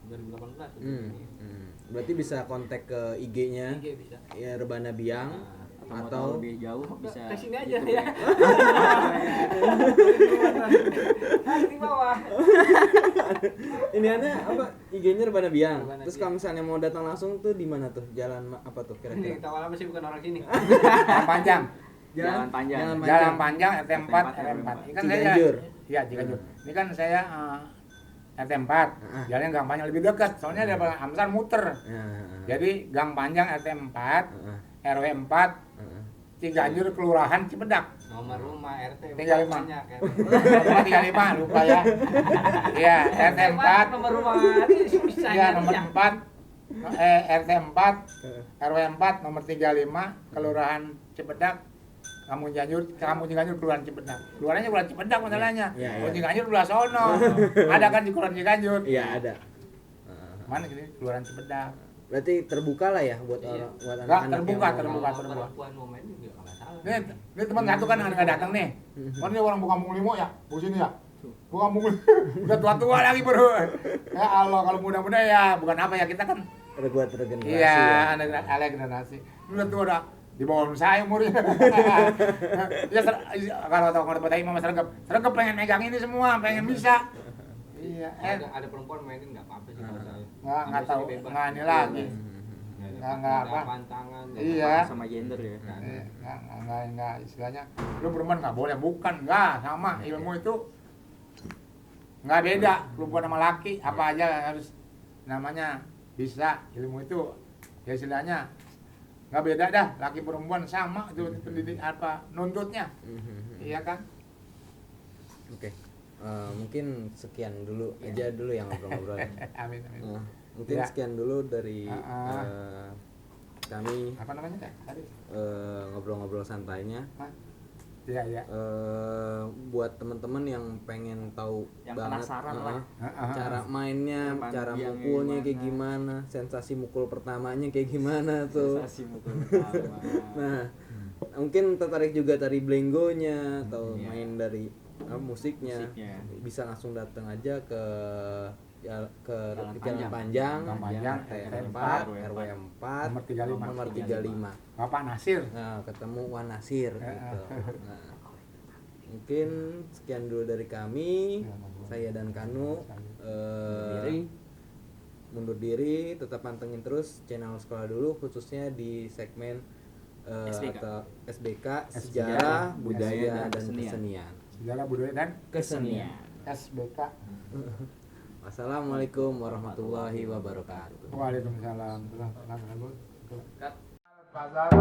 Speaker 3: 2018
Speaker 1: Berarti bisa kontak ke IG-nya
Speaker 3: IG bisa.
Speaker 1: ya Rebana Biang.
Speaker 3: Nah,
Speaker 5: Mau
Speaker 1: Atau-
Speaker 5: tahu lebih jauh bisa
Speaker 3: Ke sini aja
Speaker 5: YouTube
Speaker 3: ya. Di bawah.
Speaker 1: Ini ada apa IG-nya Rebana Biang.
Speaker 3: Rebana
Speaker 1: Terus
Speaker 3: Biang.
Speaker 1: kalau misalnya mau datang langsung tuh di mana tuh? Jalan apa tuh
Speaker 3: Ini
Speaker 1: kira-kira?
Speaker 3: ketawa apa sih, bukan orang sini.
Speaker 2: Jalan panjang.
Speaker 5: Jalan panjang.
Speaker 2: Jalan panjang RT4 RW4. Ini kan saya
Speaker 1: Ciganjur.
Speaker 2: Iya, Ciganjur. Ini kan saya RT4. Jalannya gang panjang lebih dekat. Soalnya ada Amsar muter. Jadi gang panjang RT4 RW4 Ciganjur Kelurahan Cipedak.
Speaker 3: Nomor rumah RT
Speaker 2: 35.
Speaker 3: banyak ya.
Speaker 2: Nomor 35 lupa ya. Iya, RT4
Speaker 3: Nomor rumah bisa
Speaker 2: Iya, nomor 4 RT4 RW4 nomor 35 Kelurahan Cipedak. Kampung Ciganjur Kelurahan Cipedak. Keluarannya Kelurahan Cipedak masalahnya.
Speaker 1: Iya, iya.
Speaker 2: Kalau Ciganjur belah sono. Ada kan di Kelurahan Ciganjur.
Speaker 1: Iya, ada.
Speaker 2: Mana ini Kelurahan Cipedak.
Speaker 1: Berarti terbuka lah ya buat
Speaker 3: Iya.
Speaker 1: orang buat
Speaker 2: Nggak,
Speaker 1: anak-anak
Speaker 2: terbuka,
Speaker 1: yang mau-
Speaker 2: terbuka.
Speaker 3: Kalau perempuan mau main juga nggak masalah.
Speaker 2: Ini teman satu kan nggak datang nih. Kan dia orang bukan Kampung Limo ya, bu sini ya. Bukan Kampung Limo. Udah tua-tua lagi bro. Ya Allah, kalau muda-muda ya bukan apa ya, kita kan
Speaker 1: buat regenerasi.
Speaker 2: iya,
Speaker 1: ya.
Speaker 2: ada generasi. Udah tua udah di bawah saya umurnya. Ya kalau tahu kalau Batai Mama Sregep pengen megang ini semua, pengen bisa. Iya,
Speaker 3: Ada perempuan mainin nggak apa-apa sih kalau saya.
Speaker 2: nggak tahu,
Speaker 3: Bebas.
Speaker 2: nggak ini lagi. Nggak apa.
Speaker 3: Pantangan.
Speaker 2: Iya.
Speaker 5: sama gender ya.
Speaker 2: Enggak, istilahnya lu perempuan nggak boleh, bukan, nggak sama ilmu itu nggak beda, perempuan sama laki apa aja harus namanya bisa, ilmu itu ya istilahnya nggak beda dah, laki perempuan sama itu pendidik apa nuntutnya, iya kan?
Speaker 1: Oke. Mungkin sekian dulu aja dulu yang ngobrol-ngobrol.
Speaker 2: Amin amin.
Speaker 1: Mungkin
Speaker 2: Ya.
Speaker 1: sekian dulu dari kami
Speaker 2: Apa namanya tadi?
Speaker 1: ngobrol-ngobrol santainya.
Speaker 2: Iya iya.
Speaker 1: Buat teman-teman yang pengen tahu
Speaker 5: Yang
Speaker 1: banget
Speaker 5: penasaran lah.
Speaker 1: cara mainnya,
Speaker 5: Cara
Speaker 1: cara
Speaker 5: biangnya
Speaker 1: mukulnya kayak
Speaker 5: gimana.
Speaker 1: gimana, sensasi mukul pertamanya kayak gimana tuh.
Speaker 5: Sensasi mukul pertama.
Speaker 1: Nah, mungkin tertarik juga dari blengonya atau
Speaker 5: Iya.
Speaker 1: main dari musiknya.
Speaker 5: Musiknya.
Speaker 1: Bisa langsung datang aja ke
Speaker 5: Jalan
Speaker 1: Jalan
Speaker 5: Panjang.
Speaker 1: Panjang,
Speaker 2: Jalan Panjang,
Speaker 1: RT4, RW4,
Speaker 2: Nomor 35.
Speaker 1: nomor 35.
Speaker 2: Bapak Nasir.
Speaker 1: Nah, ketemu Wan Nasir gitu. Nah, mungkin sekian dulu dari kami. Saya dan Kanu mundur diri, tetap pantengin terus channel Sekolah Dulu, khususnya di segmen
Speaker 5: SBK.
Speaker 1: atau SBK Sejarah, Budaya dan
Speaker 5: Kesenian.
Speaker 1: Kesenian.
Speaker 2: Sejarah budaya dan
Speaker 1: Kesenian.
Speaker 2: SBK.
Speaker 1: Wassalamualaikum warahmatullahi wabarakatuh.
Speaker 2: Waalaikumsalam. Pasar